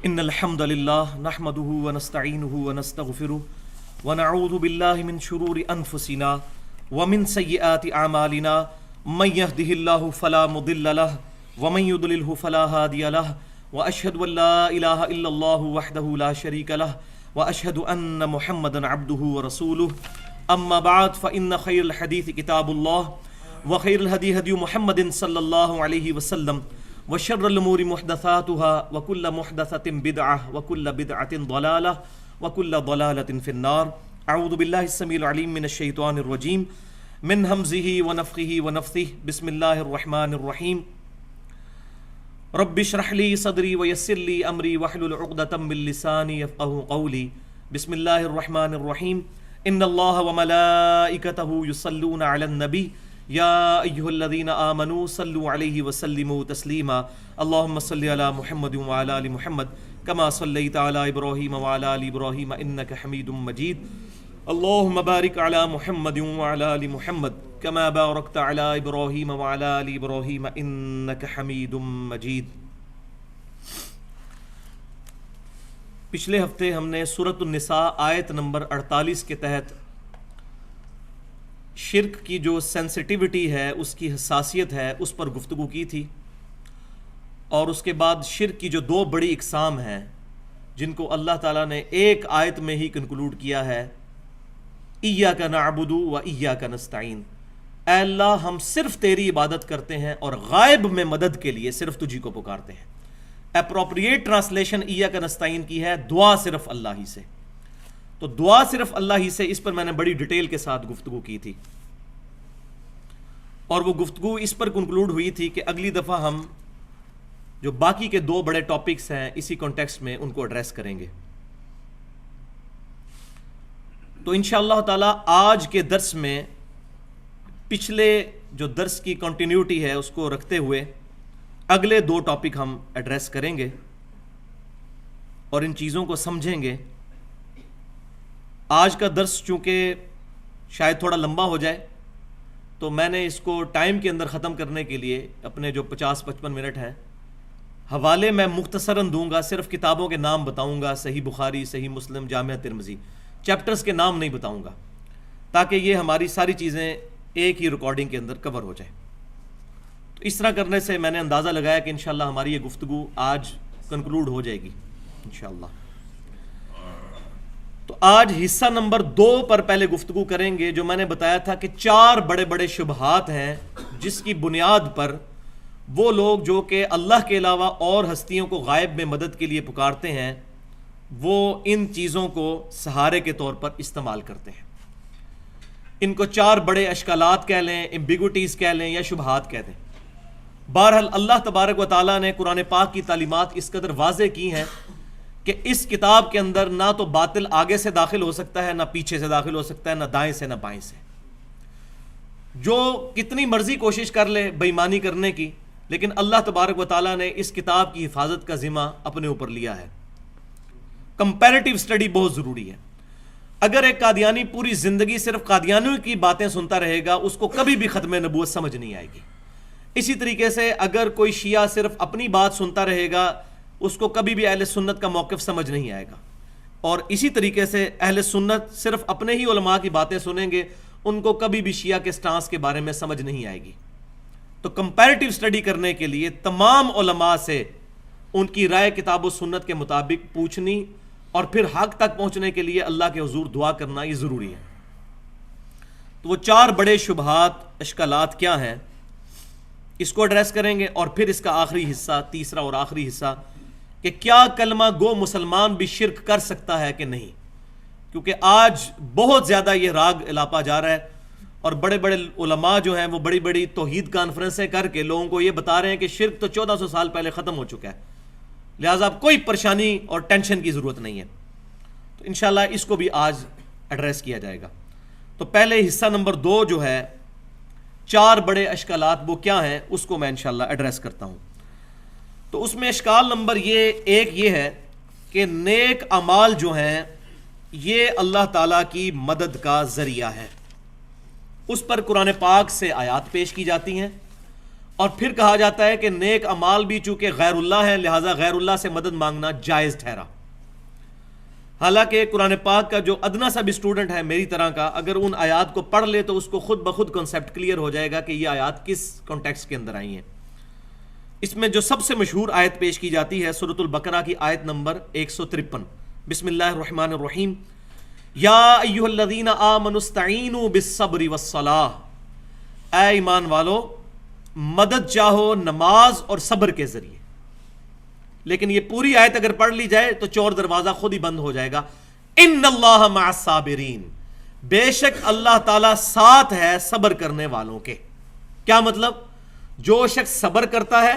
ان الحمد لله نحمده ونستعينه ونستغفره ونعوذ بالله من شرور انفسنا ومن سيئات اعمالنا من يهده الله فلا مضل له ومن يضلله فلا هادي له واشهد ان لا اله الا الله وحده لا شريك له واشهد ان محمدا عبده ورسوله اما بعد فان خير الحديث كتاب الله وخير الهدي هدي محمد صلى الله عليه وسلم وشر الامور محدثاتها وكل محدثة بدعة وكل بدعة ضلالة وكل ضلالة في النار. اعوذ بالله السميع العليم من الشيطان الرجيم من همزه ونفخه ونفثه. بسم الله الرحمن الرحيم. رب اشرح لي صدري ويسر لي امري واحلل عقدة من لساني يفقهوا قولي. بسم الله الرحمن الرحيم. ان الله وملائكته يصلون على النبي یا ایھا الذین آمنوا صلوا علیہ وسلموا تسلیما. اللهم صل علی محمد وعلی آل محمد کما صلیت علی ابراہیم وعلی آل ابراہیم انک حمید مجید. اللهم بارک علی محمد وعلی آل محمد کما بارکت علی ابراہیم وعلی آل ابراہیم انک حمید مجید. پچھلے ہفتے ہم نے سورۃ النساء آیت نمبر 48 کے تحت شرک کی جو سینسٹیوٹی ہے، اس کی حساسیت ہے، اس پر گفتگو کی تھی، اور اس کے بعد شرک کی جو دو بڑی اقسام ہیں جن کو اللہ تعالیٰ نے ایک آیت میں ہی کنکلوڈ کیا ہے. ایاک نعبد و ایاک نستعین. اے اللہ ہم صرف تیری عبادت کرتے ہیں اور غائب میں مدد کے لیے صرف تجھی کو پکارتے ہیں. اپروپریٹ ٹرانسلیشن ایاک نستعین کی ہے دعا صرف اللہ ہی سے. تو دعا صرف اللہ ہی سے، اس پر میں نے بڑی ڈیٹیل کے ساتھ گفتگو کی تھی، اور وہ گفتگو اس پر کنکلوڈ ہوئی تھی کہ اگلی دفعہ ہم جو باقی کے دو بڑے ٹاپکس ہیں اسی کانٹیکسٹ میں ان کو ایڈریس کریں گے. تو انشاءاللہ تعالی آج کے درس میں پچھلے جو درس کی کنٹینیوٹی ہے اس کو رکھتے ہوئے اگلے دو ٹاپک ہم ایڈریس کریں گے اور ان چیزوں کو سمجھیں گے. آج کا درس چونکہ شاید تھوڑا لمبا ہو جائے تو میں نے اس کو ٹائم کے اندر ختم کرنے کے لیے اپنے جو 50-55 منٹ ہیں حوالے میں مختصراً دوں گا. صرف کتابوں کے نام بتاؤں گا، صحیح بخاری، صحیح مسلم، جامعہ ترمذی. چیپٹرز کے نام نہیں بتاؤں گا تاکہ یہ ہماری ساری چیزیں ایک ہی ریکارڈنگ کے اندر کور ہو جائے. تو اس طرح کرنے سے میں نے اندازہ لگایا کہ انشاءاللہ ہماری یہ گفتگو آج کنکلوڈ ہو جائے گی انشاءاللہ. تو آج حصہ نمبر 2 پر پہلے گفتگو کریں گے. جو میں نے بتایا تھا کہ 4 بڑے بڑے شبہات ہیں جس کی بنیاد پر وہ لوگ جو کہ اللہ کے علاوہ اور ہستیوں کو غائب میں مدد کے لیے پکارتے ہیں وہ ان چیزوں کو سہارے کے طور پر استعمال کرتے ہیں. ان کو 4 بڑے اشکالات کہہ لیں، ایمبیگوٹیز کہہ لیں یا شبہات کہہ دیں. بہرحال اللہ تبارک و تعالیٰ نے قرآن پاک کی تعلیمات اس قدر واضح کی ہیں کہ اس کتاب کے اندر نہ تو باطل آگے سے داخل ہو سکتا ہے، نہ پیچھے سے داخل ہو سکتا ہے، نہ دائیں سے نہ بائیں سے. جو کتنی مرضی کوشش کر لے بے ایمانی کرنے کی، لیکن اللہ تبارک و تعالیٰ نے اس کتاب کی حفاظت کا ذمہ اپنے اوپر لیا ہے. کمپیریٹیو سٹڈی بہت ضروری ہے. اگر ایک قادیانی پوری زندگی صرف قادیانیوں کی باتیں سنتا رہے گا اس کو کبھی بھی ختم نبوت سمجھ نہیں آئے گی. اسی طریقے سے اگر کوئی شیعہ صرف اپنی بات سنتا رہے گا اس کو کبھی بھی اہل سنت کا موقف سمجھ نہیں آئے گا. اور اسی طریقے سے اہل سنت صرف اپنے ہی علماء کی باتیں سنیں گے، ان کو کبھی بھی شیعہ کے سٹانس کے بارے میں سمجھ نہیں آئے گی. تو کمپیریٹیو سٹڈی کرنے کے لیے تمام علماء سے ان کی رائے کتاب و سنت کے مطابق پوچھنی اور پھر حق تک پہنچنے کے لیے اللہ کے حضور دعا کرنا یہ ضروری ہے. تو وہ 4 بڑے شبہات، اشکالات کیا ہیں، اس کو ایڈریس کریں گے. اور پھر اس کا آخری حصہ، تیسرا اور آخری حصہ، کہ کیا کلمہ گو مسلمان بھی شرک کر سکتا ہے کہ نہیں. کیونکہ آج بہت زیادہ یہ راگ الاپا جا رہا ہے اور بڑے بڑے علماء جو ہیں وہ بڑی بڑی توحید کانفرنسیں کر کے لوگوں کو یہ بتا رہے ہیں کہ شرک تو 1400 سال پہلے ختم ہو چکا ہے، لہٰذا اب کوئی پریشانی اور ٹینشن کی ضرورت نہیں ہے. تو انشاءاللہ اس کو بھی آج ایڈریس کیا جائے گا. تو پہلے حصہ نمبر 2 جو ہے 4 بڑے اشکالات وہ کیا ہیں اس کو میں انشاءاللہ ایڈریس کرتا ہوں. تو اس میں اشکال نمبر 1 یہ ہے کہ نیک اعمال جو ہیں یہ اللہ تعالیٰ کی مدد کا ذریعہ ہے. اس پر قرآن پاک سے آیات پیش کی جاتی ہیں اور پھر کہا جاتا ہے کہ نیک اعمال بھی چونکہ غیر اللہ ہیں لہٰذا غیر اللہ سے مدد مانگنا جائز ٹھہرا. حالانکہ قرآن پاک کا جو ادنا سا بھی اسٹوڈنٹ ہے میری طرح کا، اگر ان آیات کو پڑھ لے تو اس کو خود بخود کنسیپٹ کلیئر ہو جائے گا کہ یہ آیات کس کانٹیکسٹ کے اندر آئی ہیں. اس میں جو سب سے مشہور آیت پیش کی جاتی ہے سورۃ البقرہ کی آیت نمبر 153. بسم اللہ الرحمن الرحیم. یا ایھا الذین آمنوا استعینوا بالصبر والصلاۃ. اے ایمان والو مدد چاہو نماز اور صبر کے ذریعے. لیکن یہ پوری آیت اگر پڑھ لی جائے تو چور دروازہ خود ہی بند ہو جائے گا. ان اللہ مع الصابرین. بے شک اللہ تعالیٰ ساتھ ہے صبر کرنے والوں کے. کیا مطلب؟ جو شخص صبر کرتا ہے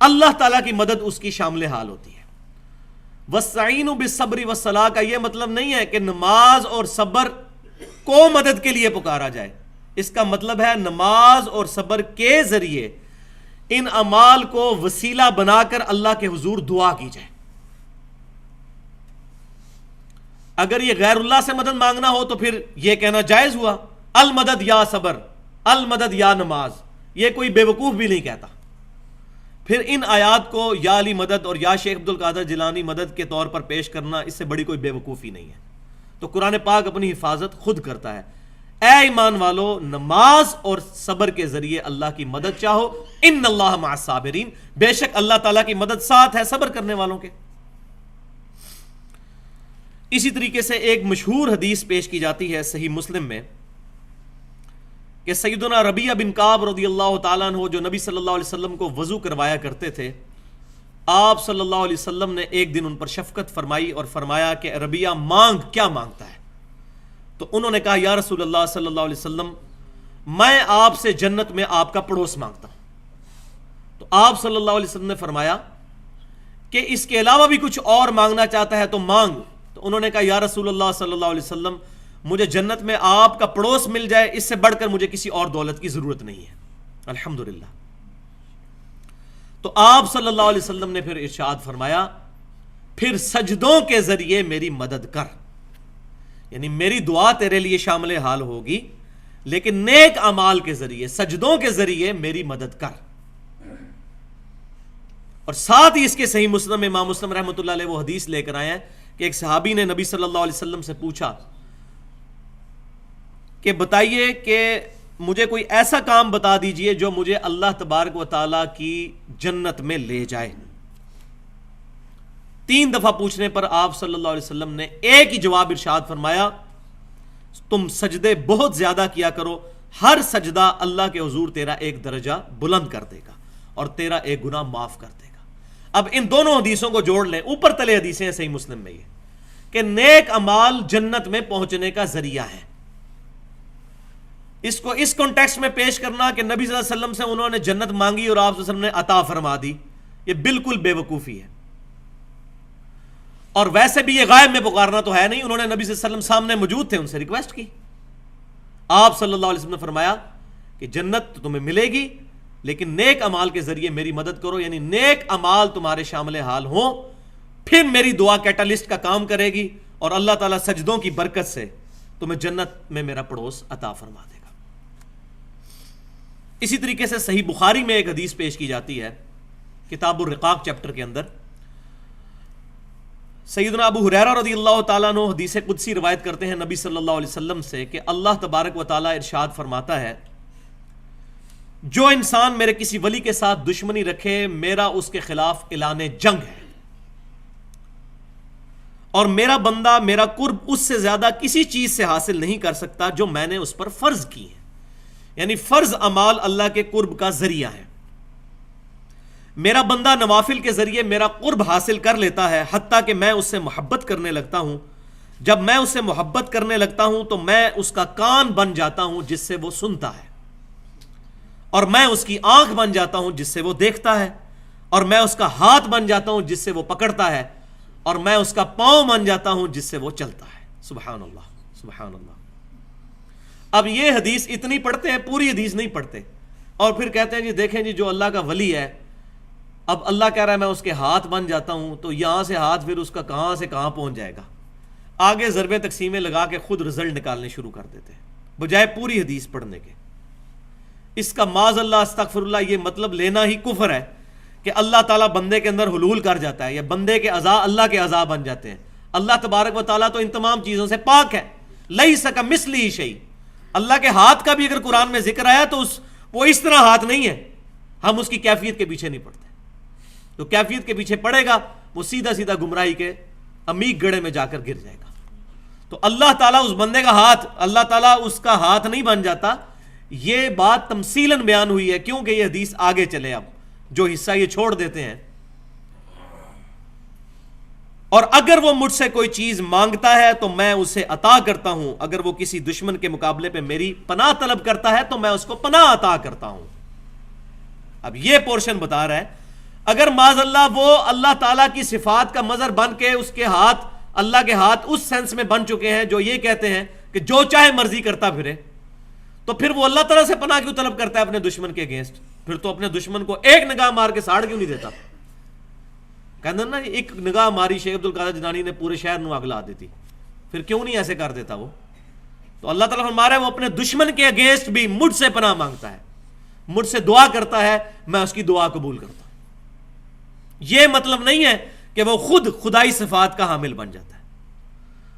اللہ تعالیٰ کی مدد اس کی شامل حال ہوتی ہے. وَاسْتَعِینُوا بِالصَّبْرِ وَالصَّلَاةِ کا یہ مطلب نہیں ہے کہ نماز اور صبر کو مدد کے لیے پکارا جائے. اس کا مطلب ہے نماز اور صبر کے ذریعے ان اعمال کو وسیلہ بنا کر اللہ کے حضور دعا کی جائے. اگر یہ غیر اللہ سے مدد مانگنا ہو تو پھر یہ کہنا جائز ہوا المدد یا صبر، المدد یا نماز. یہ کوئی بیوقوف بھی نہیں کہتا. پھر ان آیات کو یا علی مدد اور یا شیخ عبد القادر جیلانی مدد کے طور پر پیش کرنا اس سے بڑی کوئی بیوقوفی نہیں ہے. تو قرآن پاک اپنی حفاظت خود کرتا ہے. اے ایمان والو نماز اور صبر کے ذریعے اللہ کی مدد چاہو. ان اللہ مع الصابرین. بے شک اللہ تعالیٰ کی مدد ساتھ ہے صبر کرنے والوں کے. اسی طریقے سے ایک مشہور حدیث پیش کی جاتی ہے صحیح مسلم میں کہ سیدنا ربیعہ بن کعب رضی اللہ تعالیٰ عنہ جو نبی صلی اللہ علیہ وسلم کو وضو کروایا کرتے تھے، آپ صلی اللہ علیہ وسلم نے ایک دن ان پر شفقت فرمائی اور فرمایا کہ ربیعہ مانگ، کیا مانگتا ہے؟ تو انہوں نے کہا یا رسول اللہ صلی اللہ علیہ وسلم میں آپ سے جنت میں آپ کا پڑوس مانگتا ہوں. تو آپ صلی اللہ علیہ وسلم نے فرمایا کہ اس کے علاوہ بھی کچھ اور مانگنا چاہتا ہے تو مانگ. تو انہوں نے کہا یا رسول اللہ صلی اللہ علیہ وسلم مجھے جنت میں آپ کا پڑوس مل جائے، اس سے بڑھ کر مجھے کسی اور دولت کی ضرورت نہیں ہے. الحمدللہ. تو آپ صلی اللہ علیہ وسلم نے پھر ارشاد فرمایا پھر سجدوں کے ذریعے میری مدد کر. یعنی میری دعا تیرے لیے شامل حال ہوگی لیکن نیک اعمال کے ذریعے، سجدوں کے ذریعے میری مدد کر. اور ساتھ ہی اس کے صحیح مسلم امام مسلم رحمۃ اللہ علیہ وہ حدیث لے کر آئے ہیں کہ ایک صحابی نے نبی صلی اللہ علیہ وسلم سے پوچھا کہ بتائیے کہ مجھے کوئی ایسا کام بتا دیجئے جو مجھے اللہ تبارک و تعالیٰ کی جنت میں لے جائے. 3 دفعہ پوچھنے پر آپ صلی اللہ علیہ وسلم نے ایک ہی جواب ارشاد فرمایا تم سجدے بہت زیادہ کیا کرو، ہر سجدہ اللہ کے حضور تیرا ایک درجہ بلند کر دے گا اور تیرا ایک گناہ معاف کر دے گا. اب ان دونوں حدیثوں کو جوڑ لیں، اوپر تلے حدیثیں ہیں صحیح مسلم میں یہ کہ نیک اعمال جنت میں پہنچنے کا ذریعہ ہے. اس کو اس کانٹیکسٹ میں پیش کرنا کہ نبی صلی اللہ علیہ وسلم سے انہوں نے جنت مانگی اور آپ صلی اللہ علیہ وسلم نے عطا فرما دی، یہ بالکل بے وقوفی ہے. اور ویسے بھی یہ غائب میں پکارنا تو ہے نہیں. انہوں نے نبی صلی اللہ علیہ وسلم سامنے موجود تھے، ان سے ریکویسٹ کی. آپ صلی اللہ علیہ وسلم نے فرمایا کہ جنت تو تمہیں ملے گی لیکن نیک اعمال کے ذریعے میری مدد کرو. یعنی نیک اعمال تمہارے شامل حال ہوں پھر میری دعا کیٹالسٹ کا کام کرے گی اور اللہ تعالیٰ سجدوں کی برکت سے تمہیں جنت میں میرا پڑوس عطا فرما دے گا. اسی طریقے سے صحیح بخاری میں ایک حدیث پیش کی جاتی ہے کتاب الرقاق چیپٹر کے اندر. سیدنا ابو ہریرہ رضی اللہ تعالیٰ عنہ حدیث قدسی روایت کرتے ہیں نبی صلی اللہ علیہ وسلم سے کہ اللہ تبارک و تعالیٰ ارشاد فرماتا ہے جو انسان میرے کسی ولی کے ساتھ دشمنی رکھے میرا اس کے خلاف اعلان جنگ ہے اور میرا بندہ میرا قرب اس سے زیادہ کسی چیز سے حاصل نہیں کر سکتا جو میں نے اس پر فرض کی ہے. یعنی فرض اعمال اللہ کے قرب کا ذریعہ ہے. میرا بندہ نوافل کے ذریعے میرا قرب حاصل کر لیتا ہے حتیٰ کہ میں اس سے محبت کرنے لگتا ہوں. جب میں اس سے محبت کرنے لگتا ہوں تو میں اس کا کان بن جاتا ہوں جس سے وہ سنتا ہے اور میں اس کی آنکھ بن جاتا ہوں جس سے وہ دیکھتا ہے اور میں اس کا ہاتھ بن جاتا ہوں جس سے وہ پکڑتا ہے اور میں اس کا پاؤں بن جاتا ہوں جس سے وہ چلتا ہے. سبحان اللہ سبحان اللہ. اب یہ حدیث اتنی پڑھتے ہیں، پوری حدیث نہیں پڑھتے اور پھر کہتے ہیں جی دیکھیں جی جو اللہ کا ولی ہے اب اللہ کہہ رہا ہے میں اس کے ہاتھ بن جاتا ہوں تو یہاں سے ہاتھ پھر اس کا کہاں سے کہاں پہنچ جائے گا. آگے ضربیں تقسیمیں لگا کے خود رزلٹ نکالنے شروع کر دیتے ہیں بجائے پوری حدیث پڑھنے کے. اس کا معاذ اللہ استغفر اللہ یہ مطلب لینا ہی کفر ہے کہ اللہ تعالیٰ بندے کے اندر حلول کر جاتا ہے یا بندے کے اعضاء اللہ کے اعضاء بن جاتے ہیں. اللہ تبارک و تعالیٰ تو ان تمام چیزوں سے پاک ہے. لیس کمثلہ شیء. اللہ کے ہاتھ کا بھی اگر قرآن میں ذکر آیا تو وہ اس طرح ہاتھ نہیں ہے. ہم اس کی کیفیت کے پیچھے نہیں پڑتے. تو کیفیت کے پیچھے پڑے گا وہ سیدھا سیدھا گمراہی کے عمیق گڑھے میں جا کر گر جائے گا. تو اللہ تعالیٰ اس بندے کا ہاتھ، اللہ تعالیٰ اس کا ہاتھ نہیں بن جاتا. یہ بات تمثیلاً بیان ہوئی ہے کیونکہ یہ حدیث آگے چلے. اب جو حصہ یہ چھوڑ دیتے ہیں، اور اگر وہ مجھ سے کوئی چیز مانگتا ہے تو میں اسے عطا کرتا ہوں. اگر وہ کسی دشمن کے مقابلے پہ میری پناہ طلب کرتا ہے تو میں اس کو پناہ عطا کرتا ہوں. اب یہ پورشن بتا رہا ہے اگر معاذ اللہ وہ اللہ تعالیٰ کی صفات کا مظہر بن کے اس کے ہاتھ، اللہ کے ہاتھ اس سینس میں بن چکے ہیں جو یہ کہتے ہیں کہ جو چاہے مرضی کرتا پھرے، تو پھر وہ اللہ تعالیٰ سے پناہ کیوں طلب کرتا ہے اپنے دشمن کے اگینسٹ؟ پھر تو اپنے دشمن کو ایک نگاہ مار کے ساڑ کیوں نہیں دیتا؟ کہتے ہیں نا ایک نگاہ ماری شیخ عبدالقادر جیلانی نے پورے شہر نو اگلا دیتی. پھر کیوں نہیں ایسے کر دیتا وہ؟ تو اللہ تعالیٰ فرما رہا ہے وہ اپنے دشمن کے اگینسٹ بھی مجھ سے پناہ مانگتا ہے، مجھ سے دعا کرتا ہے، میں اس کی دعا قبول کرتا ہوں. یہ مطلب نہیں ہے کہ وہ خود خدائی صفات کا حامل بن جاتا ہے،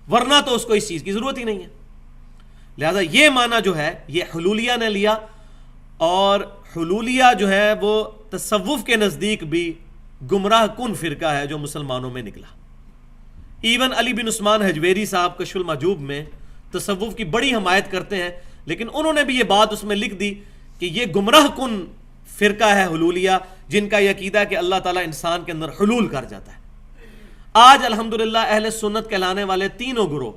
ورنہ تو اس کو اس چیز کی ضرورت ہی نہیں ہے. لہذا یہ معنی جو ہے یہ حلولیہ نے لیا، اور حلولیہ جو ہے وہ تصوف کے نزدیک بھی گمراہ کن فرقہ ہے جو مسلمانوں میں نکلا. ایون علی بن عثمان حجویری صاحب کشف المحجوب میں تصوف کی بڑی حمایت کرتے ہیں، لیکن انہوں نے بھی یہ بات اس میں لکھ دی کہ یہ گمراہ کن فرقہ ہے حلولیہ، جن کا یہ عقیدہ ہے کہ اللہ تعالیٰ انسان کے اندر حلول کر جاتا ہے. آج الحمدللہ اہل سنت کہلانے والے تینوں گروہ،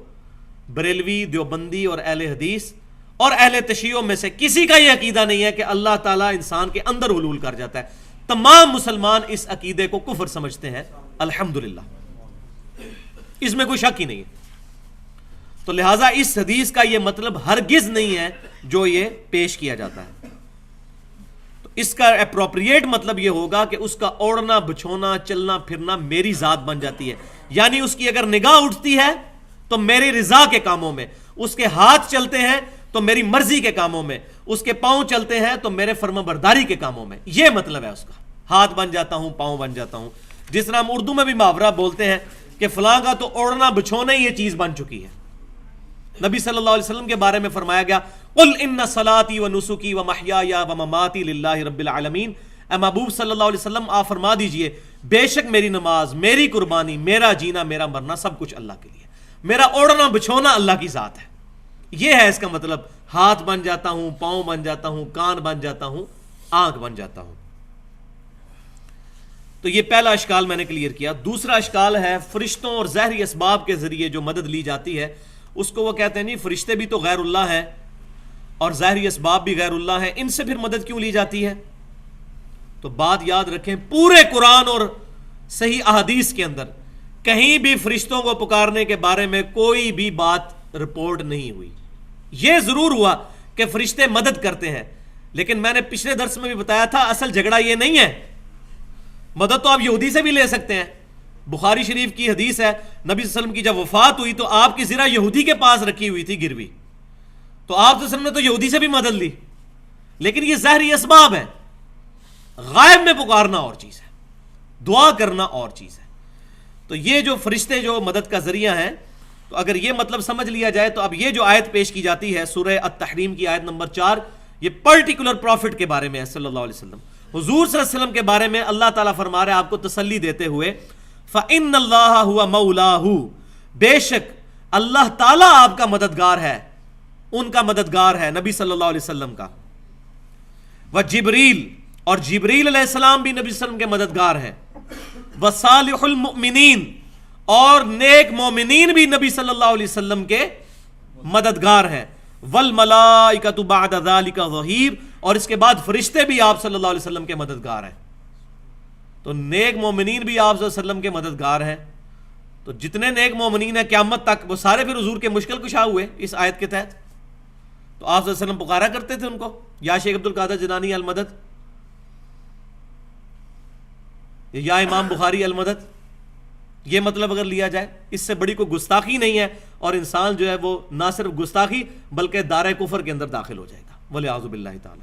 بریلوی، دیوبندی اور اہل حدیث اور اہل تشیع میں سے کسی کا یہ عقیدہ نہیں ہے کہ اللہ تعالیٰ انسان کے اندر حلول کر جاتا ہے. تمام مسلمان اس عقیدے کو کفر سمجھتے ہیں الحمدللہ، اس میں کوئی شک ہی نہیں ہے. تو لہٰذا اس حدیث کا یہ مطلب ہرگز نہیں ہے جو یہ پیش کیا جاتا ہے. تو اس کا اپروپریٹ مطلب یہ ہوگا کہ اس کا اوڑھنا بچھونا چلنا پھرنا میری ذات بن جاتی ہے. یعنی اس کی اگر نگاہ اٹھتی ہے تو میری رضا کے کاموں میں، اس کے ہاتھ چلتے ہیں تو میری مرضی کے کاموں میں، اس کے پاؤں چلتے ہیں تو میرے فرما برداری کے کاموں میں. یہ مطلب ہے اس کا. ہاتھ بن جاتا ہوں، پاؤں بن جاتا ہوں. جس طرح ہم اردو میں بھی محاورہ بولتے ہیں کہ فلاں کا تو اوڑھنا بچھونا ہی یہ چیز بن چکی ہے. نبی صلی اللہ علیہ وسلم کے بارے میں فرمایا گیا قل ان صلاتي ونسكي ومحياي ومماتي للہ رب العالمین. اے محبوب صلی اللہ علیہ وسلم آپ فرما دیجئے بے شک میری نماز، میری قربانی، میرا جینا، میرا مرنا سب کچھ اللہ کے لیے. میرا اوڑھنا بچھونا اللہ کی ذات ہے. یہ ہے اس کا مطلب. ہاتھ بن جاتا ہوں، پاؤں بن جاتا ہوں، کان بن جاتا ہوں، آنکھ بن جاتا ہوں. تو یہ پہلا اشکال میں نے کلیئر کیا. دوسرا اشکال ہے فرشتوں اور ظاہری اسباب کے ذریعے جو مدد لی جاتی ہے، اس کو وہ کہتے ہیں نہیں فرشتے بھی تو غیر اللہ ہیں اور ظاہری اسباب بھی غیر اللہ ہیں، ان سے پھر مدد کیوں لی جاتی ہے؟ تو بات یاد رکھیں، پورے قرآن اور صحیح احادیث کے اندر کہیں بھی فرشتوں کو پکارنے کے بارے میں کوئی بھی بات رپورٹ نہیں ہوئی. یہ ضرور ہوا کہ فرشتے مدد کرتے ہیں، لیکن میں نے پچھلے درس میں بھی بتایا تھا اصل جھگڑا یہ نہیں ہے. مدد تو آپ یہودی سے بھی لے سکتے ہیں. بخاری شریف کی حدیث ہے نبی صلی اللہ علیہ وسلم کی جب وفات ہوئی تو آپ کی زرہ یہودی کے پاس رکھی ہوئی تھی گروی، تو آپ صلی اللہ علیہ وسلم نے تو یہودی سے بھی مدد لی. لیکن یہ ظاہری اسباب ہے. غائب میں پکارنا اور چیز ہے، دعا کرنا اور چیز ہے. تو یہ جو فرشتے جو مدد کا ذریعہ ہیں، تو اگر یہ مطلب سمجھ لیا جائے تو اب یہ جو آیت پیش کی جاتی ہے سورہ التحریم کی آیت نمبر 4، یہ پرٹیکولر پروفٹ کے بارے میں ہے صلی اللہ علیہ وسلم. حضور صلی اللہ علیہ وسلم کے بارے میں اللہ تعالیٰ فرما رہے ہیں آپ کو تسلی دیتے ہوئے فَإِنَّ اللَّهَ هُوَ مَوْلَاهُ، بے شک اللہ تعالیٰ آپ کا مددگار ہے، ان کا مددگار ہے نبی صلی اللہ علیہ وسلم کا. وَجِبْرِيل، اور جبریل علیہ السلام بھی نبی صلی اللہ علیہ وسلم کے مددگار ہیں. وَصَالِحُ الْمُؤْمِنِينَ، اور نیک مومنین بھی نبی صلی اللہ علیہ وسلم کے مددگار ہیں. وَالْمَلَائِكَةُ بَعْدَ ذَلِكَ ظَهِيرٌ، اور اس کے بعد فرشتے بھی آپ صلی اللہ علیہ وسلم کے مددگار ہیں. تو نیک مومنین بھی آپ صلی اللہ علیہ وسلم کے مددگار ہیں. تو جتنے نیک مومنین ہیں قیامت تک وہ سارے پھر حضور کے مشکل کشا ہوئے اس آیت کے تحت. تو آپ صلی اللہ علیہ وسلم پکارا کرتے تھے ان کو، یا شیخ عبدالقادر جیلانی المدد، یا امام بخاری المدد. یہ مطلب اگر لیا جائے اس سے بڑی کوئی گستاخی نہیں ہے، اور انسان جو ہے وہ نہ صرف گستاخی بلکہ دار کفر کے اندر داخل ہو جائے گا، والعیاذ باللہ تعالی.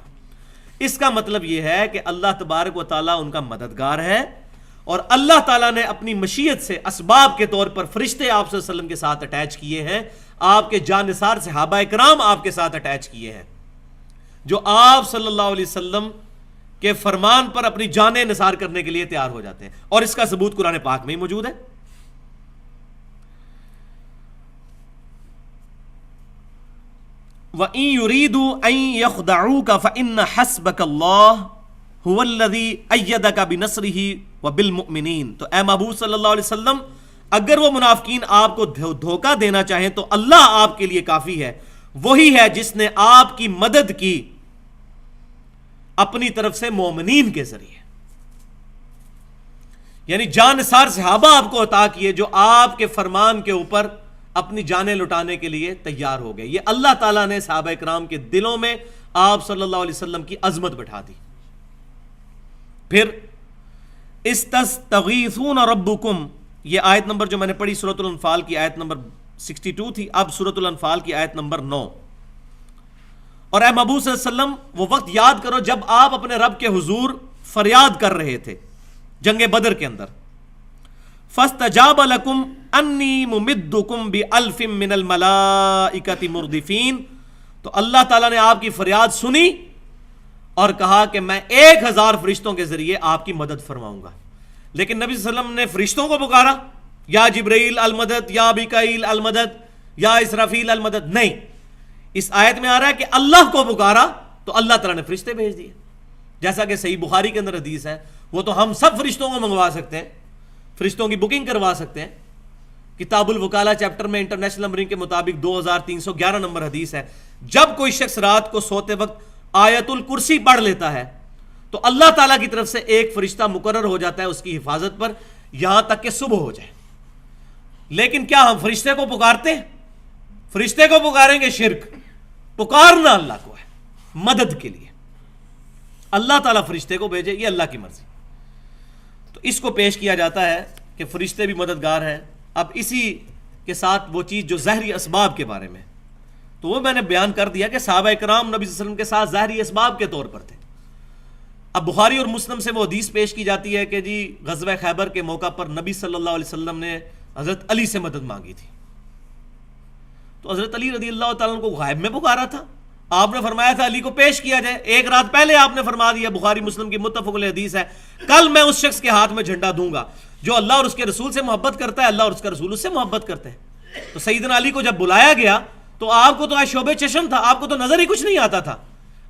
اس کا مطلب یہ ہے کہ اللہ تبارک و تعالیٰ ان کا مددگار ہے، اور اللہ تعالیٰ نے اپنی مشیت سے اسباب کے طور پر فرشتے آپ صلی اللہ علیہ وسلم کے ساتھ اٹیچ کیے ہیں، آپ کے جانثار صحابہ کرام آپ کے ساتھ اٹیچ کیے ہیں، جو آپ صلی اللہ علیہ وسلم کے فرمان پر اپنی جانیں نثار کرنے کے لیے تیار ہو جاتے ہیں، اور اس کا ثبوت قرآن پاک میں ہی موجود ہے۔ وَإِن يُرِيدُوا أَن يَخْدَعُوكَ فَإِنَّ حَسْبَكَ اللَّهُ هُوَ الَّذِي أَيَّدَكَ بِنَصْرِهِ وَبِالْمُؤْمِنِينَ۔ تو اے محبوب صلی اللہ علیہ وسلم، اگر وہ منافقین آپ کو دھوکہ دینا چاہیں تو اللہ آپ کے لیے کافی ہے، وہی ہے جس نے آپ کی مدد کی اپنی طرف سے مومنین کے ذریعے، یعنی جانثار صحابہ آپ کو عطا کیے جو آپ کے فرمان کے اوپر اپنی جانیں لٹانے کے لیے تیار ہو گئے۔ یہ اللہ تعالیٰ نے صحابہ کرام کے دلوں میں آپ صلی اللہ علیہ وسلم کی عظمت بٹھا دی۔ پھر استستغیثون ربکم، یہ آیت نمبر جو میں نے پڑھی سورۃ الانفال کی آیت نمبر 62 تھی، اب سورۃ الانفال کی آیت نمبر 9۔ اور اے محبوب صلی اللہ علیہ وسلم، وہ وقت یاد کرو جب آپ اپنے رب کے حضور فریاد کر رہے تھے جنگ بدر کے اندر، فاستجاب لکم انی ممدکم بألف من الملائکۃ مردفین، تو اللہ تعالیٰ نے آپ کی فریاد سنی اور کہا کہ میں 1000 فرشتوں کے ذریعے آپ کی مدد فرماؤں گا۔ لیکن نبی صلی اللہ علیہ وسلم نے فرشتوں کو پکارا، یا جبرائیل المدد، یا میکائیل المدد، یا اسرافیل المدد، نہیں، اس آیت میں آ رہا ہے کہ اللہ کو پکارا تو اللہ تعالیٰ نے فرشتے بھیج دیے، جیسا کہ صحیح بخاری کے اندر حدیث ہے، وہ تو ہم سب فرشتوں کو منگوا سکتے ہیں، فرشتوں کی بکنگ کروا سکتے ہیں۔ کتاب الوکالہ چیپٹر میں انٹرنیشنل نمبرنگ کے مطابق 2311 نمبر حدیث ہے، جب کوئی شخص رات کو سوتے وقت آیت الکرسی پڑھ لیتا ہے تو اللہ تعالیٰ کی طرف سے ایک فرشتہ مقرر ہو جاتا ہے اس کی حفاظت پر، یہاں تک کہ صبح ہو جائے۔ لیکن کیا ہم فرشتے کو پکارتے ہیں؟ فرشتے کو پکاریں گے شرک، پکارنا اللہ کو ہے مدد کے لیے، اللہ تعالیٰ فرشتے کو بھیجے، یہ اللہ کی مرضی۔ تو اس کو پیش کیا جاتا ہے کہ فرشتے بھی مددگار ہیں۔ اب اسی کے ساتھ وہ چیز جو ظاہری اسباب کے بارے میں، تو وہ میں نے بیان کر دیا کہ صحابہ کرام نبی صلی اللہ علیہ وسلم کے ساتھ ظاہری اسباب کے طور پر تھے۔ اب بخاری اور مسلم سے وہ حدیث پیش کی جاتی ہے کہ جی غزوہ خیبر کے موقع پر نبی صلی اللہ علیہ وسلم نے حضرت علی سے مدد مانگی تھی، تو حضرت علی رضی اللہ تعالیٰ عنہ کو غائب میں پکارا تھا، آپ نے فرمایا تھا علی کو پیش کیا جائے، ایک رات پہلے آپ نے فرما دیا، بخاری مسلم کی متفق علیہ حدیث ہے، کل میں اس شخص کے ہاتھ میں جھنڈا دوں گا جو اللہ اور اس کے رسول سے محبت کرتا ہے، اللہ اور اس کا رسول اس سے محبت کرتے ہیں۔ تو سیدنا علی کو جب بلایا گیا تو آپ کو تو شعبے چشم تھا، آپ کو تو نظر ہی کچھ نہیں آتا تھا،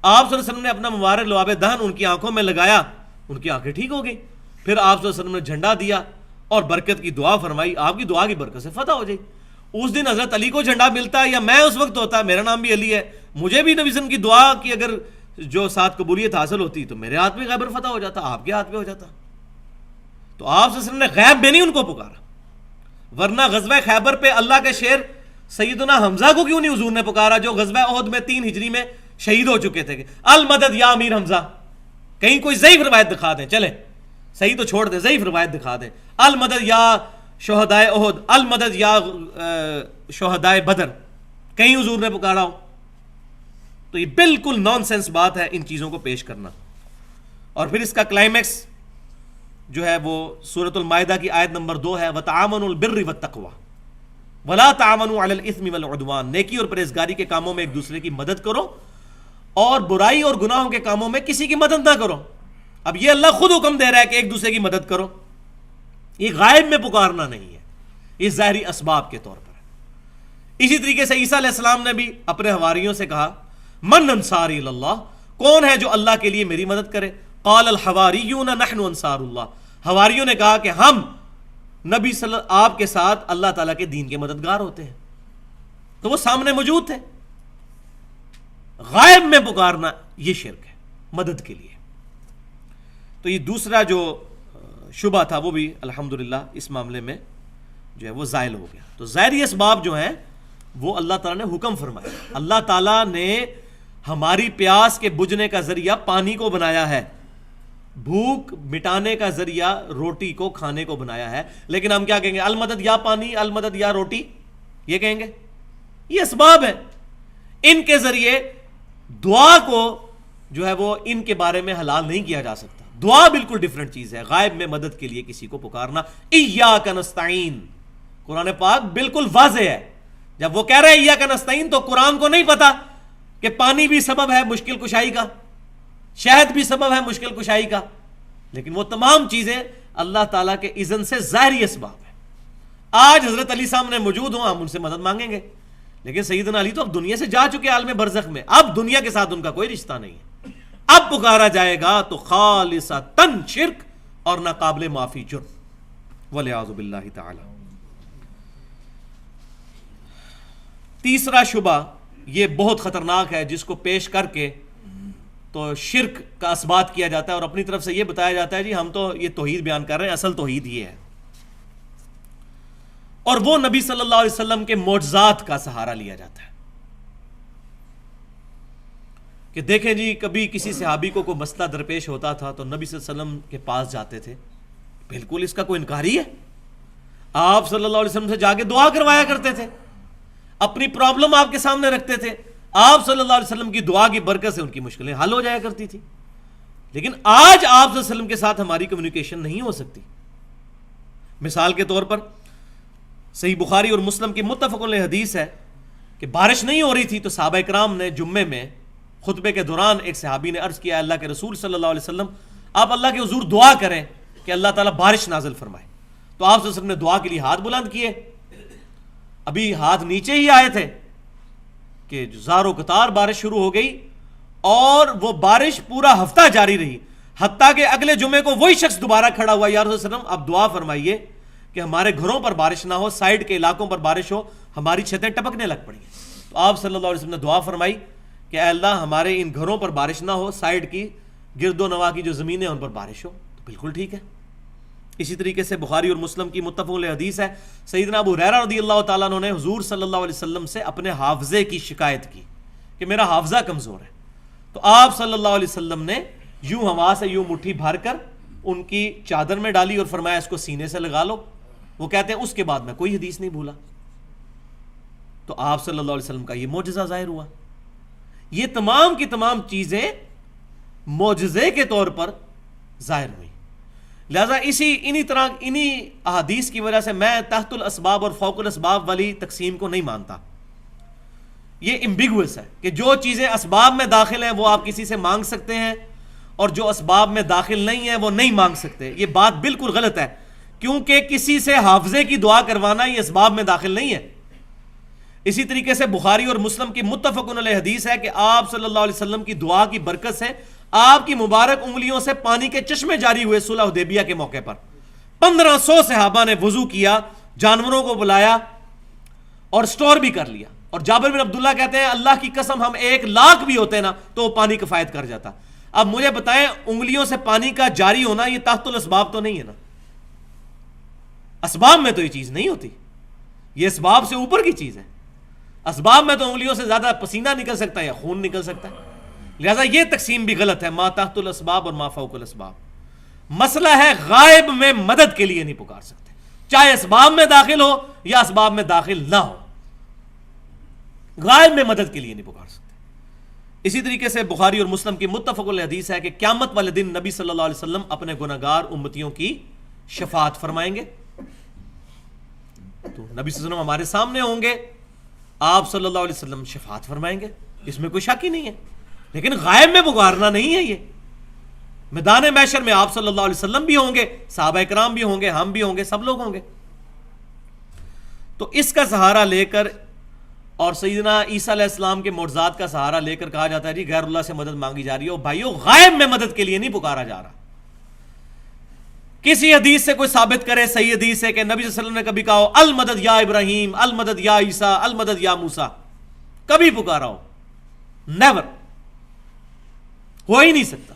آپ صلی اللہ علیہ وسلم نے اپنا مبارک لعاب دہن ان کی آنکھوں میں لگایا، ان کی آنکھیں ٹھیک ہو گئی، پھر آپ صلی اللہ علیہ وسلم نے جھنڈا دیا اور برکت کی دعا فرمائی، آپ کی دعا کی برکت سے فتح ہو جائے۔ اس دن حضرت علی کو جھنڈا ملتا ہے یا میں اس وقت ہوتا، میرا نام بھی علی ہے، مجھے بھی نبی صلی اللہ علیہ وسلم کی دعا کی اگر جو ساتھ قبولیت حاصل ہوتی تو میرے ہاتھ میں خیبر فتح ہو جاتا، آپ کے ہاتھ میں ہو جاتا۔ تو آپ صلی اللہ علیہ وسلم نے غیب میں نہیں ان کو پکارا، ورنہ غزوہ خیبر پہ اللہ کے شیر سیدنا حمزہ کو کیوں نہیں حضور نے پکارا جو غزوہ احد میں 3 ہجری میں شہید ہو چکے تھے؟ المدد یا امیر حمزہ، کہیں کوئی ضعیف روایت دکھا دیں، چلیں صحیح تو چھوڑ دیں، ضعیف روایت دکھا دیں، المدد یا شہدائے احد، المدد یا شہدائے بدر، کہیں حضور نے پکارا ہو؟ تو یہ بالکل نان سینس بات ہے ان چیزوں کو پیش کرنا۔ اور پھر اس کا کلائمیکس جو ہے وہ سورۃ المائدہ کی آیت نمبر 2 ہے، وَتَعَامَنُوا الْبِرِّ وَالتَّقْوَىٰ وَلَا تَعَامَنُوا عَلَى الْإِثْمِ وَالْعُدْوَانِ، نیکی اور پرہیزگاری کے کاموں میں ایک دوسرے کی مدد کرو اور برائی اور گناہوں کے کاموں میں کسی کی مدد نہ کرو۔ اب یہ اللہ خود حکم دے رہا ہے کہ ایک دوسرے کی مدد کرو، یہ غائب میں پکارنا نہیں ہے، یہ ظاہری اسباب کے طور پر ہے۔ اسی طریقے سے عیسیٰ علیہ السلام نے بھی اپنے حواریوں سے کہا من انصاری اللہ، کون ہے جو اللہ کے لیے میری مدد کرے؟ قال الحواریون نحن انصار اللہ، حواریوں نے کہا کہ ہم نبی صلی اللہ آپ کے ساتھ اللہ تعالیٰ کے دین کے مددگار ہوتے ہیں۔ تو وہ سامنے موجود تھے۔ غائب میں پکارنا یہ شرک ہے مدد کے لیے۔ تو یہ دوسرا جو شبہ تھا وہ بھی الحمدللہ اس معاملے میں جو ہے وہ زائل ہو گیا۔ تو ظاہری اسباب جو ہیں وہ اللہ تعالیٰ نے حکم فرمایا، اللہ تعالیٰ نے ہماری پیاس کے بجھنے کا ذریعہ پانی کو بنایا ہے، بھوک مٹانے کا ذریعہ روٹی کو کھانے کو بنایا ہے، لیکن ہم کیا کہیں گے؟ المدد یا پانی، المدد یا روٹی، یہ کہیں گے؟ یہ اسباب ہیں، ان کے ذریعے دعا کو جو ہے وہ ان کے بارے میں حلال نہیں کیا جا سکتا. دعا بالکل ڈیفرنٹ چیز ہے. غائب میں مدد کے لیے کسی کو پکارنا. ایاک نستعین، قرآن پاک بالکل واضح ہے. جب وہ کہہ رہے ہیں ایاک نستعین تو قرآن کو نہیں پتا کہ پانی بھی سبب ہے مشکل کشائی کا، شہد بھی سبب ہے مشکل کشائی کا، لیکن وہ تمام چیزیں اللہ تعالیٰ کے اذن سے ظاہری اسباب ہیں. آج حضرت علی سامنے موجود ہوں، ہم ان سے مدد مانگیں گے، لیکن سیدنا علی تو اب دنیا سے جا چکے عالم برزخ میں، اب دنیا کے ساتھ ان کا کوئی رشتہ نہیں ہے. اب پکارا جائے گا تو خالصتاً شرک اور ناقابل معافی جرم، والعیاذ باللہ تعالی. تیسرا شبہ یہ بہت خطرناک ہے، جس کو پیش کر کے تو شرک کا اثبات کیا جاتا ہے اور اپنی طرف سے یہ بتایا جاتا ہے جی ہم تو یہ توحید بیان کر رہے ہیں، اصل توحید یہ ہے. اور وہ نبی صلی اللہ علیہ وسلم کے معجزات کا سہارا لیا جاتا ہے کہ دیکھیں جی کبھی کسی صحابی کو کوئی مسئلہ درپیش ہوتا تھا تو نبی صلی اللہ علیہ وسلم کے پاس جاتے تھے. بالکل اس کا کوئی انکاری ہے؟ آپ صلی اللہ علیہ وسلم سے جا کے دعا کروایا کرتے تھے، اپنی پرابلم آپ کے سامنے رکھتے تھے، آپ صلی اللہ علیہ وسلم کی دعا کی برکت سے ان کی مشکلیں حل ہو جایا کرتی تھی. لیکن آج آپ صلی اللہ علیہ وسلم کے ساتھ ہماری کمیونیکیشن نہیں ہو سکتی. مثال کے طور پر صحیح بخاری اور مسلم کی متفق علیہ حدیث ہے کہ بارش نہیں ہو رہی تھی تو صحابہ کرام نے جمعے میں خطبے کے دوران ایک صحابی نے عرض کیا اللہ کے رسول صلی اللہ علیہ وسلم آپ اللہ کے حضور دعا کریں کہ اللہ تعالیٰ بارش نازل فرمائے. تو آپ صلی اللہ علیہ وسلم نے دعا کے لیے ہاتھ بلند کیے، ابھی ہاتھ نیچے ہی آئے تھے کہ زارو قطار بارش شروع ہو گئی اور وہ بارش پورا ہفتہ جاری رہی، حتیٰ کہ اگلے جمعے کو وہی شخص دوبارہ کھڑا ہوا، یا رسول اللہ علیہ وسلم آپ دعا فرمائیے کہ ہمارے گھروں پر بارش نہ ہو، سائڈ کے علاقوں پر بارش ہو، ہماری چھتیں ٹپکنے لگ پڑی. تو آپ صلی اللہ علیہ وسلم نے دعا فرمائی کہ اے اللہ ہمارے ان گھروں پر بارش نہ ہو، سائڈ کی گرد و نواح کی جو زمینیں ان پر بارش ہو. تو بالکل ٹھیک ہے. اسی طریقے سے بخاری اور مسلم کی متفق علیہ حدیث ہے، سیدنا ابو ہریرہ رضی اللہ تعالیٰ عنہ نے حضور صلی اللہ علیہ وسلم سے اپنے حافظے کی شکایت کی کہ میرا حافظہ کمزور ہے. تو آپ صلی اللہ علیہ وسلم نے یوں ہوا سے یوں مٹھی بھر کر ان کی چادر میں ڈالی اور فرمایا اس کو سینے سے لگا لو. وہ کہتے ہیں اس کے بعد میں کوئی حدیث نہیں بھولا. تو آپ صلی اللہ علیہ وسلم کا یہ معجزہ ظاہر ہوا. یہ تمام کی تمام چیزیں معجزے کے طور پر ظاہر ہوئی. لہذا انہی احادیث کی وجہ سے میں تحت الاسباب اور فوق الاسباب والی تقسیم کو نہیں مانتا. یہ امبیگوس ہے کہ جو چیزیں اسباب میں داخل ہیں وہ آپ کسی سے مانگ سکتے ہیں اور جو اسباب میں داخل نہیں ہیں وہ نہیں مانگ سکتے. یہ بات بالکل غلط ہے، کیونکہ کسی سے حافظے کی دعا کروانا یہ اسباب میں داخل نہیں ہے. اسی طریقے سے بخاری اور مسلم کی متفق علیہ حدیث ہے کہ آپ صلی اللہ علیہ وسلم کی دعا کی برکت سے آپ کی مبارک انگلیوں سے پانی کے چشمے جاری ہوئے. صلح حدیبیہ کے موقع پر 1500 صحابہ نے وضو کیا، جانوروں کو بلایا اور سٹور بھی کر لیا. اور جابر بن عبداللہ کہتے ہیں اللہ کی قسم ہم 1,00,000 بھی ہوتے نا تو وہ پانی کفایت کر جاتا. اب مجھے بتائیں انگلیوں سے پانی کا جاری ہونا یہ تحت الاسباب تو نہیں ہے نا؟ اسباب میں تو یہ چیز نہیں ہوتی، یہ اسباب سے اوپر کی چیز ہے. اسباب میں تو انگلیوں سے زیادہ پسینہ نکل سکتا ہے یا خون نکل سکتا ہے. لہذا یہ تقسیم بھی غلط ہے، ما تحت الاسباب اور ما فوق الاسباب. مسئلہ ہے غائب میں مدد کے لیے نہیں پکار سکتے، چاہے اسباب میں داخل ہو یا اسباب میں داخل نہ ہو، غائب میں مدد کے لیے نہیں پکار سکتے. اسی طریقے سے بخاری اور مسلم کی متفق علیہ حدیث ہے کہ قیامت والے دن نبی صلی اللہ علیہ وسلم اپنے گنہگار امتیوں کی شفاعت فرمائیں گے. تو نبی صلی اللہ علیہ وسلم ہمارے سامنے ہوں گے، آپ صلی اللہ علیہ وسلم شفاعت فرمائیں گے، اس میں کوئی شک ہی نہیں ہے. لیکن غائب میں پکارنا نہیں ہے. یہ میدان محشر میں آپ صلی اللہ علیہ وسلم بھی ہوں گے، صحابہ کرام بھی ہوں گے، ہم بھی ہوں گے، سب لوگ ہوں گے. تو اس کا سہارا لے کر اور سیدنا عیسیٰ علیہ السلام کے معجزات کا سہارا لے کر کہا جاتا ہے جی غیر اللہ سے مدد مانگی جا رہی ہے. بھائیو غائب میں مدد کے لیے نہیں پکارا جا رہا. کسی حدیث سے کوئی ثابت کرے صحیح حدیث ہے کہ نبی صلی اللہ علیہ وسلم نے کبھی کہا ہو المدد یا ابراہیم، المدد یا عیسیٰ، المدد یا موسیٰ، کبھی پکارا ہو؟ نیور، ہو ہی نہیں سکتا.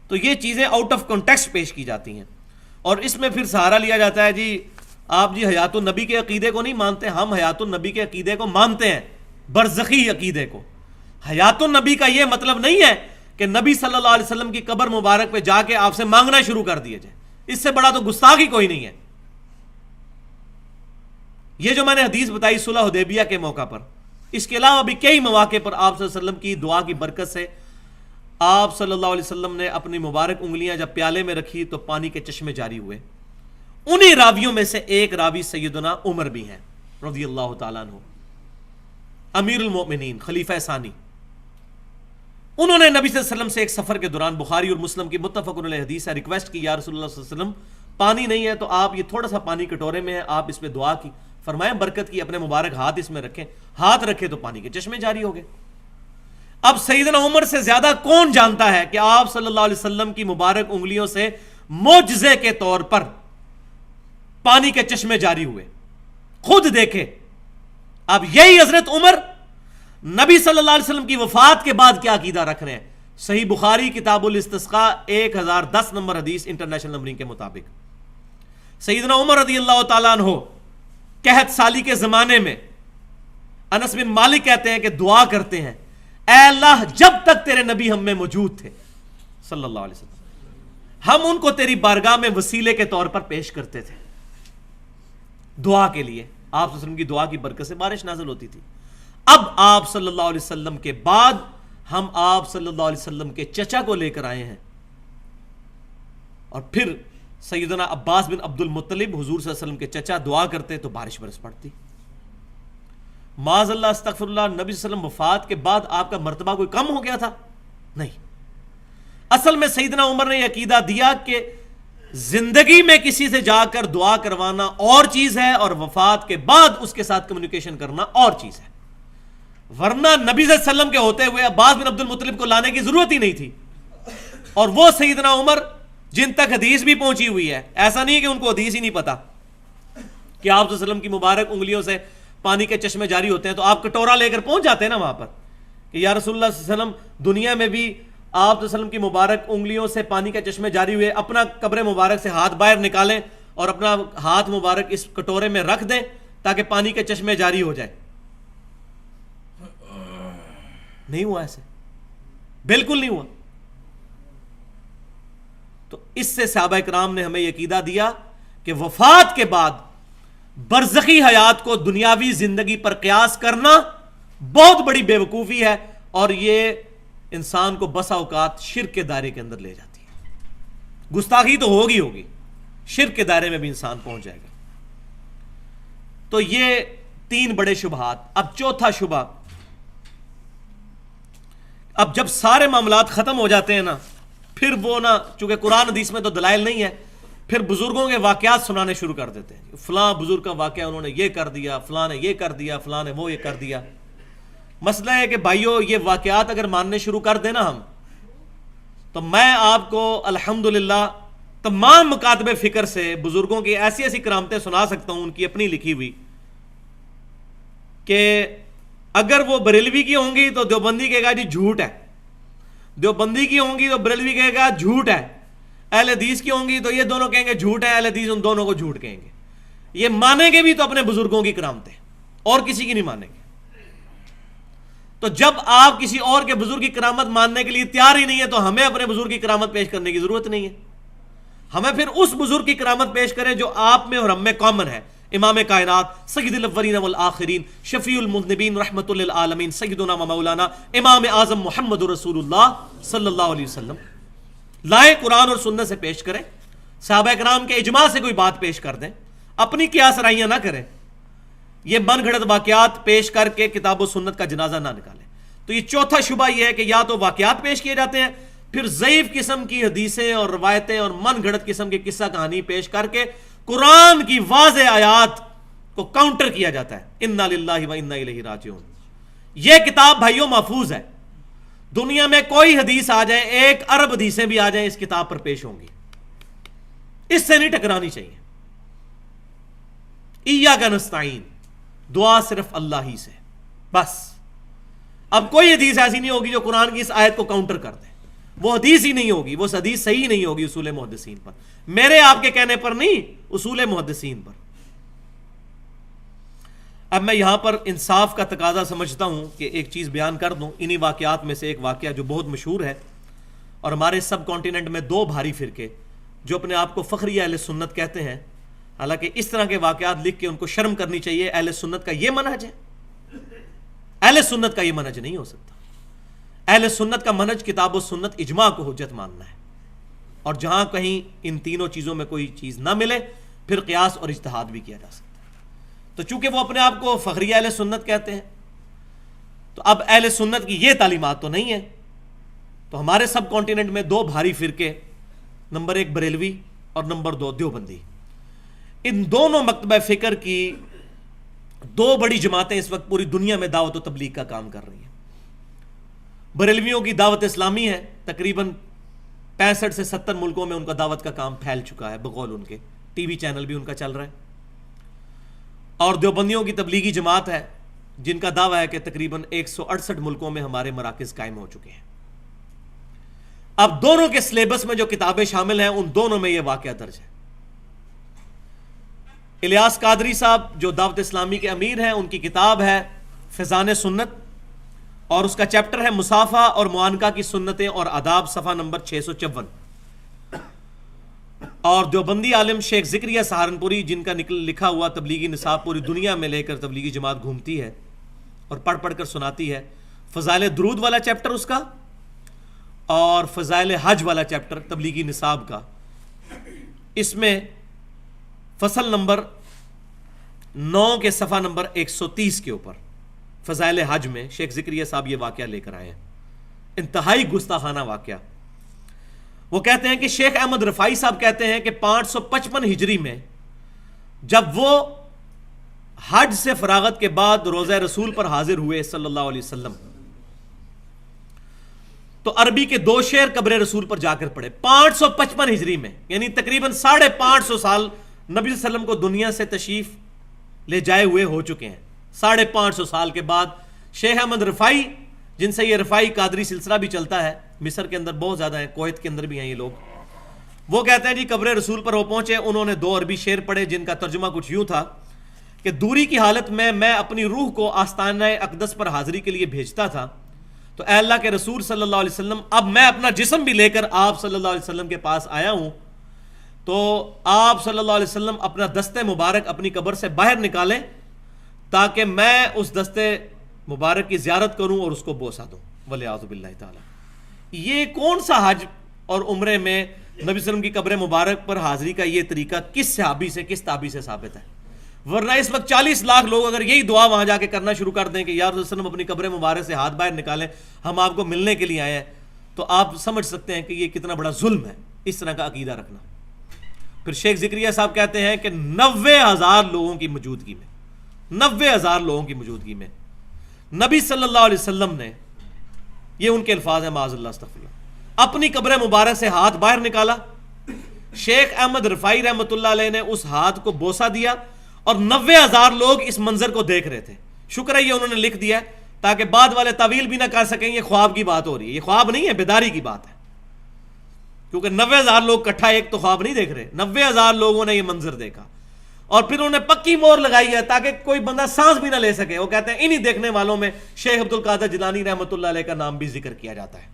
تو یہ چیزیں آؤٹ آف کانٹیکسٹ پیش کی جاتی ہیں اور اس میں پھر سہارا لیا جاتا ہے جی آپ جی حیات النبی کے عقیدے کو نہیں مانتے. ہم حیات النبی کے عقیدے کو مانتے ہیں، برزخی عقیدے کو. حیات النبی کا یہ مطلب نہیں ہے کہ نبی صلی اللہ علیہ وسلم کی قبر مبارک پہ جا کے آپ سے مانگنا شروع کر دیا جائے. اس سے بڑا تو گستاخ ہی کوئی نہیں ہے. یہ جو میں نے حدیث بتائی صلح حدیبیہ کے موقع پر، اس کے علاوہ بھی کئی مواقع پر آپ صلی اللہ علیہ وسلم کی دعا کی برکت سے آپ صلی اللہ علیہ وسلم نے اپنی مبارک انگلیاں جب پیالے میں رکھی تو پانی کے چشمے جاری ہوئے. انہی راویوں میں سے ایک راوی سیدنا عمر بھی ہیں رضی اللہ تعالیٰ عنہ، امیر المؤمنین، خلیفہ ثانی. انہوں نے نبی صلی اللہ علیہ وسلم سے ایک سفر کے دوران، بخاری اور مسلم کی متفق علیہ حدیث ہے، ریکویسٹ کی، یا رسول اللہ صلی اللہ علیہ وسلم پانی نہیں ہے تو آپ یہ تھوڑا سا پانی کٹورے میں ہے، آپ اس پہ دعا کی، فرمائیں برکت کی، اپنے مبارک ہاتھ اس میں رکھیں. ہاتھ رکھے تو پانی کے چشمے جاری ہو گئے. اب سیدنا عمر سے زیادہ کون جانتا ہے کہ آپ صلی اللہ علیہ وسلم کی مبارک انگلیوں سے معجزے کے طور پر پانی کے چشمے جاری ہوئے. خود دیکھے. اب یہی حضرت عمر نبی صلی اللہ علیہ وسلم کی وفات کے بعد کیا عقیدہ رکھ رہے ہیں. صحیح بخاری کتاب الاستسقاء 1010 نمبر حدیث انٹرنیشنل نمبرنگ کے مطابق سیدنا عمر رضی اللہ تعالیٰ عنہ قحط سالی کے زمانے میں انس بن مالک کہتے ہیں کہ دعا کرتے ہیں، اے اللہ جب تک تیرے نبی ہم میں موجود تھے صلی اللہ علیہ وسلم، ہم ان کو تیری بارگاہ میں وسیلے کے طور پر پیش کرتے تھے دعا کے لیے. آپ صلی اللہ علیہ وسلم کی دعا کی برکت سے بارش نازل ہوتی تھی. اب آپ صلی اللہ علیہ وسلم کے بعد ہم آپ صلی اللہ علیہ وسلم کے چچا کو لے کر آئے ہیں، اور پھر سیدنا عباس بن عبد المطلب حضور صلی اللہ علیہ وسلم کے چچا دعا کرتے تو بارش برس پڑتی. معاذ اللہ استغفر اللہ، نبی صلی اللہ علیہ وسلم وفات کے بعد آپ کا مرتبہ کوئی کم ہو گیا تھا؟ نہیں. اصل میں سیدنا عمر نے یہ عقیدہ دیا کہ زندگی میں کسی سے جا کر دعا کروانا اور چیز ہے، اور وفات کے بعد اس کے ساتھ کمیونیکیشن کرنا اور چیز ہے. ورنہ نبی صلی اللہ علیہ وسلم کے ہوتے ہوئے عباس بن عبد المطلب کو لانے کی ضرورت ہی نہیں تھی. اور وہ سیدنا عمر جن تک حدیث بھی پہنچی ہوئی ہے، ایسا نہیں کہ ان کو حدیث ہی نہیں پتا کہ آپ صلی اللہ علیہ وسلم کی مبارک انگلیوں سے پانی کے چشمے جاری ہوتے ہیں، تو آپ کٹورا لے کر پہنچ جاتے ہیں نا وہاں پر کہ یا رسول اللہ صلی اللہ علیہ وسلم دنیا میں بھی آپ صلی اللہ علیہ وسلم کی مبارک انگلیوں سے پانی کے چشمے جاری ہوئے، اپنا قبر مبارک سے ہاتھ باہر نکالیں اور اپنا ہاتھ مبارک اس کٹورے میں رکھ دیں تاکہ پانی کے چشمے جاری ہو جائے. نہیں ہوا ایسے، بالکل نہیں ہوا. تو اس سے صحابہ کرام نے ہمیں یہ عقیدہ دیا کہ وفات کے بعد برزخی حیات کو دنیاوی زندگی پر قیاس کرنا بہت بڑی بے وقوفی ہے، اور یہ انسان کو بسا اوقات شرک کے دائرے کے اندر لے جاتی ہے. گستاخی تو ہوگی، شرک کے دائرے میں بھی انسان پہنچ جائے گا. تو یہ 3 بڑے شبہات. اب چوتھا شبہ، اب جب سارے معاملات ختم ہو جاتے ہیں نا، پھر وہ نا، چونکہ قرآن حدیث میں تو دلائل نہیں ہے، پھر بزرگوں کے واقعات سنانے شروع کر دیتے ہیں. فلاں بزرگ کا واقعہ انہوں نے یہ کر دیا، فلاں نے یہ کر دیا، فلاں نے وہ یہ کر دیا. مسئلہ ہے کہ بھائیو یہ واقعات اگر ماننے شروع کر دیں نا ہم، تو میں آپ کو الحمدللہ تمام مکاتب فکر سے بزرگوں کی ایسی ایسی کرامتیں سنا سکتا ہوں، ان کی اپنی لکھی ہوئی، کہ اگر وہ بریلوی کی ہوں گی تو دیوبندی کہے گا جی جھوٹ ہے، دیوبندی کی ہوں گی تو بریلوی کہے گا جھوٹ ہے، اہل حدیث کی ہوں گی تو یہ دونوں کہیں گے جھوٹ ہے، اہل حدیث ان دونوں کو جھوٹ کہیں گے. یہ مانیں گے بھی تو اپنے بزرگوں کی کرامتیں، اور کسی کی نہیں مانیں گے. تو جب آپ کسی اور کے بزرگ کی کرامت ماننے کے لیے تیار ہی نہیں ہے تو ہمیں اپنے بزرگ کی کرامت پیش کرنے کی ضرورت نہیں ہے. ہمیں پھر اس بزرگ کی کرامت پیش کریں جو آپ میں اور ہم میں کامن ہے. امام کائنات، سید الاولین والآخرین، شفیع المذنبین، رحمت للعالمین، سیدنا و مولانا امام اعظم محمد رسول اللہ صلی اللہ علیہ وسلم. لائیں قرآن اور سنت سے پیش کریں، صحابہ کرام کے اجماع سے کوئی بات پیش کر دیں، اپنی قیاس رائیاں نہ کریں. یہ من گھڑت واقعات پیش کر کے کتاب و سنت کا جنازہ نہ نکالیں. تو یہ چوتھا شبہ یہ ہے کہ یا تو واقعات پیش کیے جاتے ہیں، پھر ضعیف قسم کی حدیثیں اور روایتیں اور من گھڑت قسم کی قصہ کہانی پیش کر کے قرآن کی واضح آیات کو کاؤنٹر کیا جاتا ہے. انا للہ و انا الیہ راجعون. یہ کتاب بھائیوں محفوظ ہے. دنیا میں کوئی حدیث آ جائے، 1 ارب حدیثیں بھی آ جائیں، اس کتاب پر پیش ہوں گی. اس سے نہیں ٹکرانی چاہیے. ایاک نستعین، دعا صرف اللہ ہی سے بس. اب کوئی حدیث ایسی نہیں ہوگی جو قرآن کی اس آیت کو کاؤنٹر کر دے. وہ حدیث ہی نہیں ہوگی، وہ حدیث صحیح نہیں ہوگی اصول محدثین پر، میرے آپ کے کہنے پر نہیں، اصول محدثین پر. اب میں یہاں پر انصاف کا تقاضا سمجھتا ہوں کہ ایک چیز بیان کر دوں. انہی واقعات میں سے ایک واقعہ جو بہت مشہور ہے، اور ہمارے سب کانٹیننٹ میں 2 بھاری فرقے جو اپنے آپ کو فخری اہل سنت کہتے ہیں، حالانکہ اس طرح کے واقعات لکھ کے ان کو شرم کرنی چاہیے. اہل سنت کا یہ منہج ہے؟ اہل سنت کا یہ منہج نہیں ہو سکتا. اہل سنت کا منہج کتاب و سنت اجماع کو حجت ماننا ہے، اور جہاں کہیں ان تینوں چیزوں میں کوئی چیز نہ ملے پھر قیاس اور اجتہاد بھی کیا جا سکتا ہے۔ تو چونکہ وہ اپنے آپ کو فخریہ اہل سنت کہتے ہیں، تو اب اہل سنت کی یہ تعلیمات تو نہیں ہے، تو ہمارے سب کانٹیننٹ میں دو بھاری فرقے، نمبر 1 بریلوی اور نمبر 2 دیوبندی، ان دونوں مکتبہ فکر کی دو بڑی جماعتیں اس وقت پوری دنیا میں دعوت و تبلیغ کا کام کر رہی ہیں۔ بریلویوں کی دعوت اسلامی ہے، تقریباً 65 سے 70 ملکوں میں ان کا دعوت کا کام پھیل چکا ہے، بقول ان کے ٹی وی چینل بھی ان کا چل رہا ہے۔ اور دیوبندیوں کی تبلیغی جماعت ہے جن کا دعویٰ ہے کہ تقریباً 168 ملکوں میں ہمارے مراکز قائم ہو چکے ہیں۔ اب دونوں کے سلیبس میں جو کتابیں شامل ہیں ان دونوں میں یہ واقعہ درج ہے۔ الیاس قادری صاحب جو دعوت اسلامی کے امیر ہیں، ان کی کتاب ہے فیضان سنت، اور اس کا چیپٹر ہے مصافحہ اور معانقہ کی سنتیں اور آداب، صفحہ نمبر 654۔ اور دیوبندی عالم شیخ ذکریہ سہارنپوری جن کا لکھا ہوا تبلیغی نصاب پوری دنیا میں لے کر تبلیغی جماعت گھومتی ہے اور پڑھ پڑھ کر سناتی ہے، فضائل درود والا چیپٹر اس کا، اور فضائل حج والا چیپٹر تبلیغی نصاب کا، اس میں فصل نمبر 9 کے صفحہ نمبر 130 کے اوپر فضائل حج میں شیخ ذکریہ صاحب یہ واقعہ لے کر آئے ہیں، انتہائی گستاخانہ واقعہ۔ وہ کہتے ہیں کہ شیخ احمد رفاعی صاحب کہتے ہیں کہ 555 ہجری میں جب وہ حج سے فراغت کے بعد روضہ رسول پر حاضر ہوئے صلی اللہ علیہ وسلم، تو عربی کے 2 شعر قبر رسول پر جا کر پڑھے 555 ہجری میں، یعنی تقریباً 550 سال نبی صلی اللہ علیہ وسلم کو دنیا سے تشریف لے جائے ہوئے ہو چکے ہیں۔ 550 سال کے بعد شیخ احمد رفاعی، جن سے یہ رفاعی قادری سلسلہ بھی چلتا ہے، مصر کے اندر بہت زیادہ ہیں، کویت کے اندر بھی ہیں یہ لوگ، وہ کہتے ہیں جی قبر رسول پر وہ پہنچے، انہوں نے 2 عربی شعر پڑھے جن کا ترجمہ کچھ یوں تھا کہ دوری کی حالت میں اپنی روح کو آستانہ اقدس پر حاضری کے لیے بھیجتا تھا، تو اے اللہ کے رسول صلی اللہ علیہ وسلم، اب میں اپنا جسم بھی لے کر آپ صلی اللہ علیہ وسلم کے پاس آیا ہوں، تو آپ صلی اللہ علیہ وسلم اپنا دستے مبارک اپنی قبر سے باہر نکالیں تاکہ میں اس دستے مبارک کی زیارت کروں اور اس کو بوسہ دوں، ولیعوذ باللہ تعالی۔ یہ کون سا حج اور عمرے میں نبی صلی اللہ علیہ وسلم کی قبر مبارک پر حاضری کا یہ طریقہ کس صحابی سے، کس تابعی سے ثابت ہے؟ ورنہ اس وقت 40 لاکھ لوگ اگر یہی دعا وہاں جا کے کرنا شروع کر دیں کہ یا رسول اللہ صلی اللہ علیہ وسلم اپنی قبر مبارک سے ہاتھ باہر نکالیں، ہم آپ کو ملنے کے لیے آئے ہیں، تو آپ سمجھ سکتے ہیں کہ یہ کتنا بڑا ظلم ہے اس طرح کا عقیدہ رکھنا۔ پھر شیخ ذکریہ صاحب کہتے ہیں کہ 90,000 لوگوں کی موجودگی میں، 90,000 لوگوں کی موجودگی میں نبی صلی اللہ علیہ وسلم نے، یہ ان کے الفاظ ہیں معاذ اللہ استغفر اللہ، اپنی قبر مبارک سے ہاتھ باہر نکالا، شیخ احمد رفاعی رحمۃ اللہ علیہ نے اس ہاتھ کو بوسہ دیا، اور 90,000 لوگ اس منظر کو دیکھ رہے تھے۔ شکر ہے یہ انہوں نے لکھ دیا تاکہ بعد والے تعویل بھی نہ کر سکیں یہ خواب کی بات ہو رہی ہے، یہ خواب نہیں ہے، بیداری کی بات ہے، کیونکہ 90,000 لوگ اکٹھا ایک تو خواب نہیں دیکھ رہے، 90,000 لوگوں نے یہ منظر دیکھا، اور پھر انہوں نے پکی مور لگائی ہے تاکہ کوئی بندہ سانس بھی نہ لے سکے۔ وہ کہتے ہیں انہی دیکھنے والوں میں شیخ عبد القادر جیلانی رحمۃ اللہ علیہ کا نام بھی ذکر کیا جاتا ہے،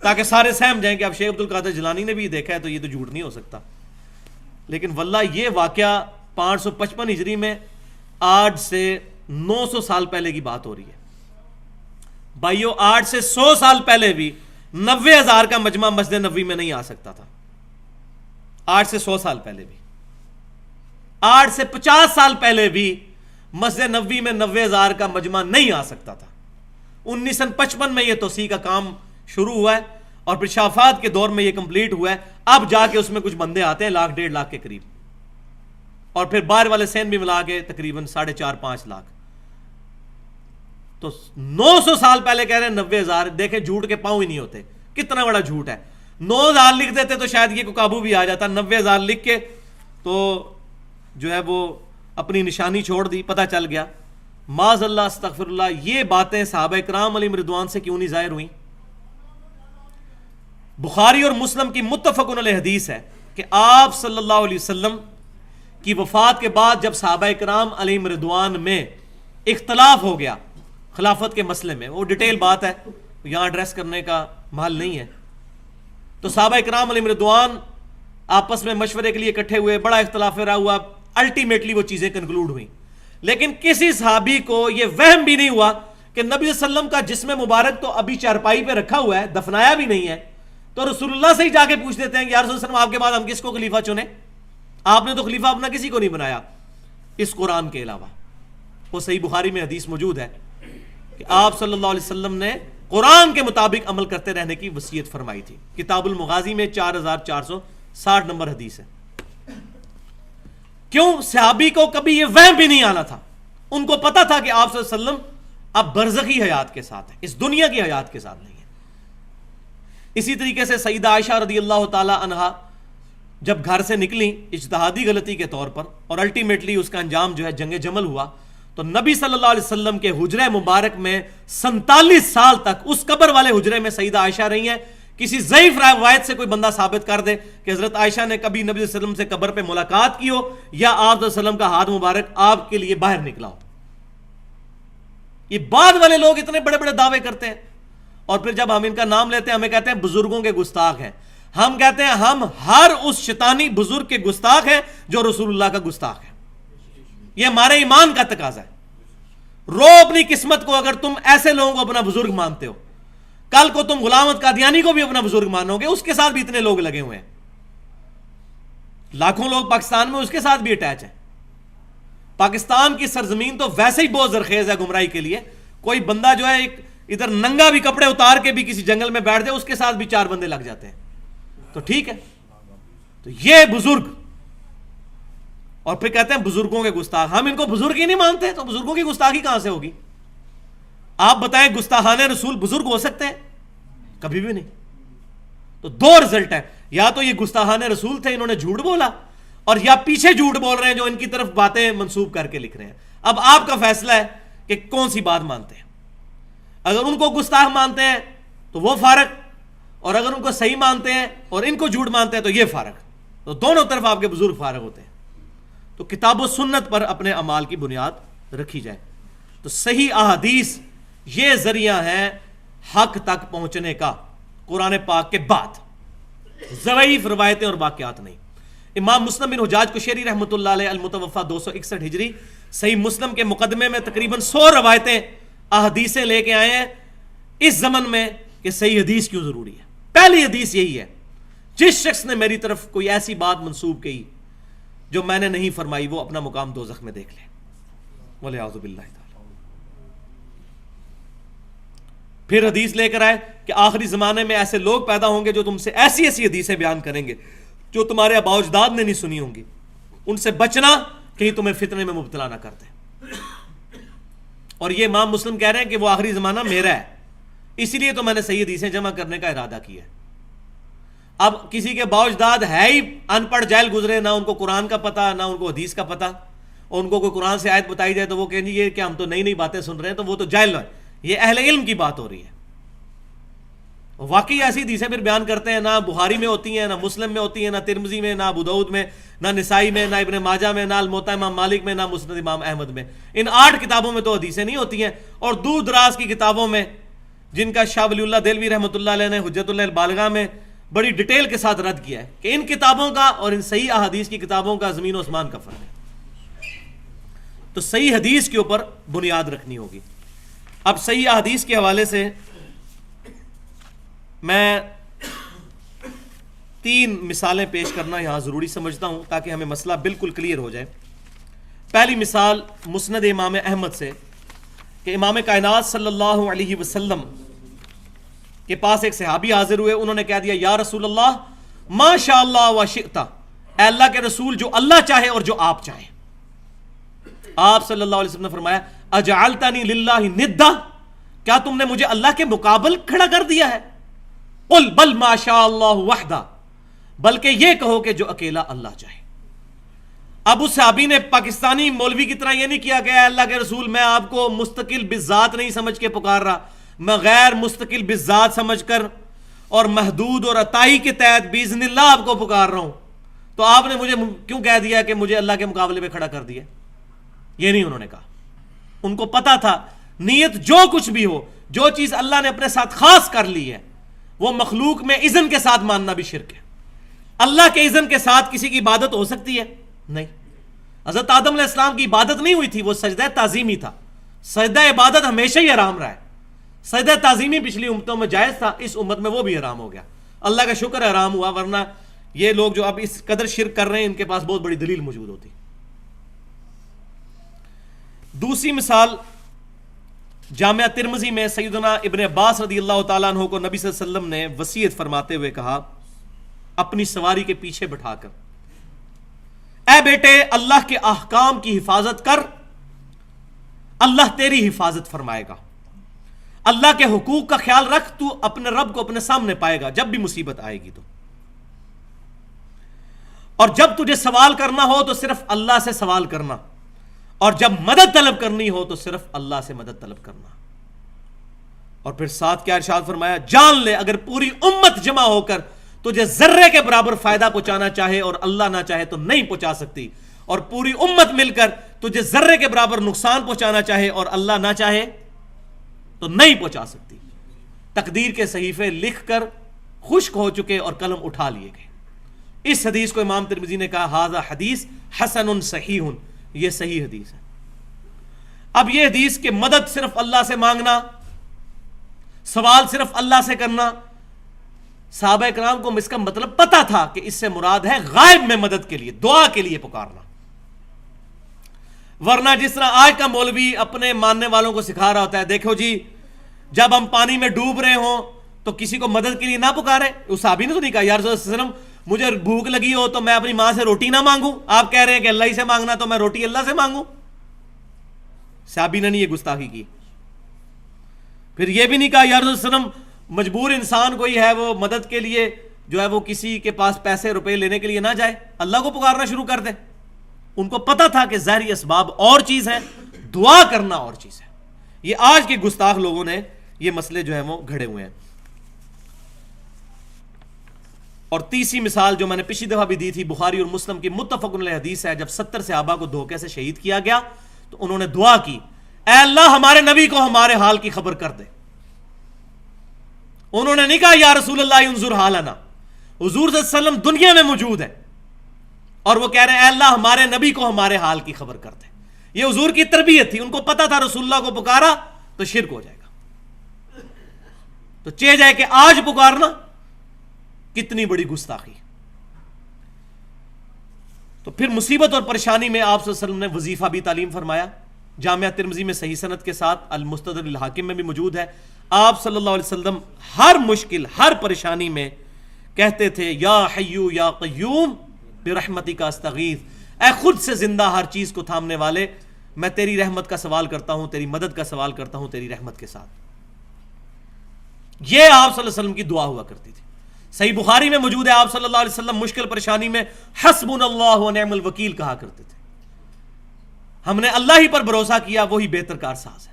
تاکہ سارے سہم جائیں کہ اب شیخ عبد القادر جیلانی نے بھی دیکھا ہے تو یہ تو جھوٹ نہیں ہو سکتا۔ لیکن واللہ یہ واقعہ 555 ہجری میں آج سے 900 سال پہلے کی بات ہو رہی ہے بھائیو۔ آج سے 100 سال پہلے بھی 90,000 کا مجمع مسجد نبوی میں نہیں آ سکتا تھا، آج سے 100 سال پہلے بھی، آج سے 50 سال پہلے بھی مسجد نبوی میں 90,000 کا مجمع نہیں آ سکتا تھا۔ 1955 میں یہ توسیع کا کام شروع ہوا ہے اور پھر شافات کے دور میں یہ کمپلیٹ ہوا ہے، اب جا کے اس میں کچھ بندے آتے ہیں 1,00,000 1.5 لاکھ کے قریب، اور پھر باہر والے سین بھی ملا کے تقریباً 4.5-5 لاکھ۔ تو 900 سال پہلے کہہ رہے ہیں 90,000، دیکھیں جھوٹ کے پاؤں ہی نہیں ہوتے، کتنا بڑا جھوٹ ہے۔ 9,000 لکھ دیتے تو شاید یہ کو قابو بھی آ جاتا، 90,000 لکھ کے تو جو ہے وہ اپنی نشانی چھوڑ دی، پتہ چل گیا۔ معاذ اللہ استغفر اللہ، یہ باتیں صحابہ کرام علیہم رضوان سے کیوں نہیں ظاہر ہوئیں؟ بخاری اور مسلم کی متفق علیہ حدیث ہے کہ آپ صلی اللہ علیہ وسلم کی وفات کے بعد جب صحابہ کرام علیہم رضوان میں اختلاف ہو گیا خلافت کے مسئلے میں، وہ ڈیٹیل بات ہے، یہاں ایڈریس کرنے کا محل نہیں ہے، تو صحابہ کرام علیہم رضوان آپس میں مشورے کے لیے اکٹھے ہوئے، بڑا اختلاف رہا ہوا، الٹیمیٹلی وہ چیزیں کنکلوڈ ہوئیں، لیکن کسی صحابی کو یہ وہم بھی نہیں ہوا کہ نبی صلی اللہ علیہ وسلم کا جسم مبارک تو ابھی چارپائی پہ رکھا ہوا ہے، دفنایا بھی نہیں ہے، تو رسول اللہ سے ہی جا کے پوچھ دیتے ہیں کہ یا رسول اللہ آپ کے بعد ہم کس کو خلیفہ چنیں؟ آپ نے تو خلیفہ اپنا کسی کو نہیں بنایا اس قرآن کے علاوہ۔ وہ صحیح بخاری میں حدیث موجود ہے کہ آپ صلی اللہ علیہ وسلم نے قرآن کے مطابق عمل کرتے رہنے کی وصیت فرمائی تھی۔ کتاب المغازی میں 4460 نمبر حدیث ہے۔ کیوں؟ صحابی کو کبھی یہ وہم بھی نہیں آنا تھا، ان کو پتا تھا کہ آپ صلی اللہ علیہ وسلم اب برزخی حیات کے ساتھ ہے، اس دنیا کی حیات کے ساتھ نہیں ہے۔ اسی طریقے سے سیدہ عائشہ رضی اللہ تعالی عنہا جب گھر سے نکلی اجتہادی غلطی کے طور پر، اور الٹیمیٹلی اس کا انجام جو ہے جنگ جمل ہوا، تو نبی صلی اللہ علیہ وسلم کے حجرے مبارک میں 47 سال تک اس قبر والے حجرے میں سیدہ عائشہ رہی ہیں۔ کسی ضعیف روایت سے کوئی بندہ ثابت کر دے کہ حضرت عائشہ نے کبھی نبی صلی اللہ علیہ وسلم سے قبر پہ ملاقات کی ہو یا آپ صلی اللہ علیہ وسلم کا ہاتھ مبارک آپ کے لیے باہر نکلا ہو۔ یہ بعد والے لوگ اتنے بڑے بڑے دعوے کرتے ہیں، اور پھر جب ہم ان کا نام لیتے ہیں ہمیں کہتے ہیں بزرگوں کے گستاخ ہیں۔ ہم کہتے ہیں ہم ہر اس شیطانی بزرگ کے گستاخ ہیں جو رسول اللہ کا گستاخ ہے۔ یہ ہمارے ایمان کا تقاضا ہے۔ رو اپنی قسمت کو اگر تم ایسے لوگوں کو اپنا بزرگ مانتے ہو، کل کو تم غلام احمد قادیانی کو بھی اپنا بزرگ مانو گے، اس کے ساتھ بھی اتنے لوگ لگے ہوئے ہیں، لاکھوں لوگ پاکستان میں اس کے ساتھ بھی اٹیچ ہیں۔ پاکستان کی سرزمین تو ویسے ہی بہت زرخیز ہے گمراہی کے لیے، کوئی بندہ جو ہے ایک ادھر ننگا بھی کپڑے اتار کے بھی کسی جنگل میں بیٹھ جائے اس کے ساتھ بھی 4 بندے لگ جاتے ہیں، تو ٹھیک ہے۔ تو یہ بزرگ، اور پھر کہتے ہیں بزرگوں کے گستاخ، ہم ان کو بزرگ ہی نہیں مانتے تو بزرگوں کی گستاخی کہاں سے ہوگی؟ آپ بتائیں گستاخان رسول بزرگ ہو سکتے ہیں؟ کبھی بھی نہیں۔ تو 2 رزلٹ ہے، یا تو یہ گستاخان رسول تھے انہوں نے جھوٹ بولا، اور یا پیچھے جھوٹ بول رہے ہیں جو ان کی طرف باتیں منسوب کر کے لکھ رہے ہیں۔ اب آپ کا فیصلہ ہے کہ کون سی بات مانتے ہیں۔ اگر ان کو گستاخ مانتے ہیں تو وہ فارق، اور اگر ان کو صحیح مانتے ہیں اور ان کو جھوٹ مانتے ہیں تو یہ فارق۔ تو دونوں طرف آپ کے بزرگ فارغ ہوتے ہیں۔ تو کتاب و سنت پر اپنے اعمال کی بنیاد رکھی جائے۔ تو صحیح احادیث یہ ذریعہ ہے حق تک پہنچنے کا، قرآن پاک کے بعد ضعیف روایتیں اور واقعات نہیں۔ امام مسلم بن حجاج قشیری رحمۃ اللہ علیہ المتوفی 261 ہجری صحیح مسلم کے مقدمے میں تقریباً 100 روایتیں احادیثیں لے کے آئے ہیں اس زمن میں کہ صحیح حدیث کیوں ضروری ہے۔ پہلی حدیث یہی ہے، جس شخص نے میری طرف کوئی ایسی بات منسوب کی جو میں نے نہیں فرمائی وہ اپنا مقام دوزخ میں دیکھ لے، والعیاذ باللہ تعالی۔ پھر حدیث لے کر آئے کہ آخری زمانے میں ایسے لوگ پیدا ہوں گے جو تم سے ایسی ایسی حدیثیں بیان کریں گے جو تمہارے آباء و اجداد نے نہیں سنی ہوں گی، ان سے بچنا کہیں تمہیں فتنے میں مبتلا نہ کر دیں۔ اور یہ امام مسلم کہہ رہے ہیں کہ وہ آخری زمانہ میرا ہے، اسی لیے تو میں نے صحیح حدیثیں جمع کرنے کا ارادہ کیا ہے۔ اب کسی کے باء و اجداد ہے ہی ان پڑھ جاہل گزرے، نہ ان کو قرآن کا پتہ نہ ان کو حدیث کا پتہ، اور ان کو کوئی قرآن سے آیت بتائی جائے تو وہ کہیں گے یہ کہ ہم تو نئی نئی باتیں سن رہے ہیں، تو وہ تو جاہل ہے۔ یہ اہل علم کی بات ہو رہی ہے۔ واقعی ایسی حدیثیں پھر بیان کرتے ہیں، نہ بخاری میں ہوتی ہیں، نہ مسلم میں ہوتی ہیں، نہ ترمذی میں، نہ ابو داؤد میں، نہ نسائی میں، نہ ابن ماجہ میں، نہ الموطا امام مالک میں، نہ مسند امام احمد میں۔ ان 8 کتابوں میں تو حدیثیں نہیں ہوتی ہیں، اور دور دراز کی کتابوں میں جن کا شاہ ولی اللہ دہلوی رحمۃ اللہ علیہ نے حجت اللہ البالغہ میں بڑی ڈیٹیل کے ساتھ رد کیا ہے کہ ان کتابوں کا اور ان صحیح احادیث کی کتابوں کا زمین و آسمان کا فرق ہے۔ تو صحیح حدیث کے اوپر بنیاد رکھنی ہوگی۔ اب صحیح احادیث کے حوالے سے میں 3 مثالیں پیش کرنا یہاں ضروری سمجھتا ہوں تاکہ ہمیں مسئلہ بالکل کلیئر ہو جائے۔ پہلی مثال مسند امام احمد سے کہ امام کائنات صلی اللہ علیہ وسلم کے پاس ایک صحابی حاضر ہوئے، انہوں نے کہہ دیا یا رسول اللہ ما شاء اللہ و شئت، اے اللہ کے رسول جو اللہ چاہے اور جو آپ چاہیں۔ آپ صلی اللہ علیہ وسلم نے فرمایا اجعلتنی للہ ندا، کیا تم نے مجھے اللہ کے مقابل کھڑا کر دیا ہے؟ قل بل ما شاء اللہ وحدہ، بلکہ یہ کہو کہ جو اکیلا اللہ چاہے۔ اب اس صحابی نے پاکستانی مولوی کی طرح یہ نہیں کیا کہ اے اللہ کے رسول میں آپ کو مستقل بالذات نہیں سمجھ کے پکار رہا، میں غیر مستقل بالذات سمجھ کر اور محدود اور عطائی کے تحت باذن اللہ آپ کو پکار رہا ہوں، تو آپ نے مجھے کیوں کہہ دیا کہ مجھے اللہ کے مقابلے میں کھڑا کر دیا؟ یہ نہیں انہوں نے کہا۔ ان کو پتا تھا نیت جو کچھ بھی ہو، جو چیز اللہ نے اپنے ساتھ خاص کر لی ہے وہ مخلوق میں اذن کے ساتھ ماننا بھی شرک ہے۔ اللہ کے اذن کے ساتھ کسی کی عبادت ہو سکتی ہے؟ نہیں۔ حضرت آدم علیہ السلام کی عبادت نہیں ہوئی تھی، وہ سجدہ تعظیمی تھا، سجدہ عبادت ہمیشہ ہی حرام رہا ہے. سجدہ تعظیمی پچھلی امتوں میں جائز تھا, اس امت میں وہ بھی حرام ہو گیا. اللہ کا شکر ہے حرام ہوا, ورنہ یہ لوگ جو اب اس قدر شرک کر رہے ہیں ان کے پاس بہت بڑی دلیل موجود ہوتی. دوسری مثال جامعہ ترمذی میں سیدنا ابن عباس رضی اللہ تعالیٰ عنہ کو نبی صلی اللہ علیہ وسلم نے وصیت فرماتے ہوئے کہا اپنی سواری کے پیچھے بٹھا کر, اے بیٹے اللہ کے احکام کی حفاظت کر, اللہ تیری حفاظت فرمائے گا. اللہ کے حقوق کا خیال رکھ, تو اپنے رب کو اپنے سامنے پائے گا جب بھی مصیبت آئے گی تو. اور جب تجھے سوال کرنا ہو تو صرف اللہ سے سوال کرنا, اور جب مدد طلب کرنی ہو تو صرف اللہ سے مدد طلب کرنا. اور پھر ساتھ کیا ارشاد فرمایا, جان لے اگر پوری امت جمع ہو کر تجھے ذرے کے برابر فائدہ پہنچانا چاہے اور اللہ نہ چاہے تو نہیں پہنچا سکتی, اور پوری امت مل کر تجھے ذرے کے برابر نقصان پہنچانا چاہے اور اللہ نہ چاہے تو نہیں پہنچا سکتی. تقدیر کے صحیفے لکھ کر خشک ہو چکے اور قلم اٹھا لیے گئے. اس حدیث کو امام ترمذی نے کہا ھذا حدیث حسن صحیح, یہ صحیح حدیث ہے. اب یہ حدیث کہ مدد صرف اللہ سے مانگنا, سوال صرف اللہ سے کرنا, صحابہ کرام کو اس کا مطلب پتا تھا کہ اس سے مراد ہے غائب میں مدد کے لیے, دعا کے لیے پکارنا. ورنہ جس طرح آج کا مولوی اپنے ماننے والوں کو سکھا رہا ہوتا ہے, دیکھو جی جب ہم پانی میں ڈوب رہے ہوں تو کسی کو مدد کے لیے نہ پکارے. اس صحابی نے تو نہیں کہا یا رسول اللہ صلی اللہ علیہ وسلم مجھے بھوک لگی ہو تو میں اپنی ماں سے روٹی نہ مانگوں, آپ کہہ رہے ہیں کہ اللہ ہی سے مانگنا تو میں روٹی اللہ سے مانگوں. صحابی نے نہیں یہ گستاخی کی. پھر یہ بھی نہیں کہا یا رسول اللہ صلی اللہ علیہ وسلم مجبور انسان کوئی ہے وہ مدد کے لیے جو ہے وہ کسی کے پاس پیسے روپے لینے کے لیے نہ جائے, اللہ کو پکارنا شروع کر دے. ان کو پتا تھا کہ ظاہری اسباب اور چیز ہے, دعا کرنا اور چیز ہے. یہ آج کے گستاخ لوگوں نے یہ مسئلے جو ہیں وہ گھڑے ہوئے ہیں. اور تیسری مثال جو میں نے پچھلی دفعہ بھی دی تھی, بخاری اور مسلم کی متفق علیہ حدیث ہے, جب 70 صحابہ کو دھوکے سے شہید کیا گیا تو انہوں نے دعا کی, اے اللہ ہمارے نبی کو ہمارے حال کی خبر کر دے. انہوں نے نہیں کہا یا رسول اللہ انظر حالنا, حضور صلی اللہ علیہ وسلم دنیا میں موجود ہے اور وہ کہہ رہے ہیں اے اللہ ہمارے نبی کو ہمارے حال کی خبر کر دے. یہ حضور کی تربیت تھی, ان کو پتا تھا رسول اللہ کو پکارا تو شرک ہو جائے گا, تو چہ جائے کہ آج پکارنا کتنی بڑی گستاخی. تو پھر مصیبت اور پریشانی میں آپ صلی اللہ علیہ وسلم نے وظیفہ بھی تعلیم فرمایا. جامعہ ترمذی میں صحیح سند کے ساتھ, المستدرک للحاکم میں بھی موجود ہے. آپ صلی اللہ علیہ وسلم ہر مشکل, ہر پریشانی میں کہتے تھے یا حیو یا قیوم برحمتک استغیث, اے خود سے زندہ ہر چیز کو تھامنے والے, میں تیری رحمت کا سوال کرتا ہوں, تیری مدد کا سوال کرتا ہوں تیری رحمت کے ساتھ. یہ آپ صلی اللہ علیہ وسلم کی دعا ہوا کرتی تھی. صحیح بخاری میں موجود ہے, آپ صلی اللہ علیہ وسلم مشکل پریشانی میں حسبنا اللہ و نعم الوکیل کہا کرتے تھے. ہم نے اللہ ہی پر بھروسہ کیا, وہی بہتر کارساز ہے.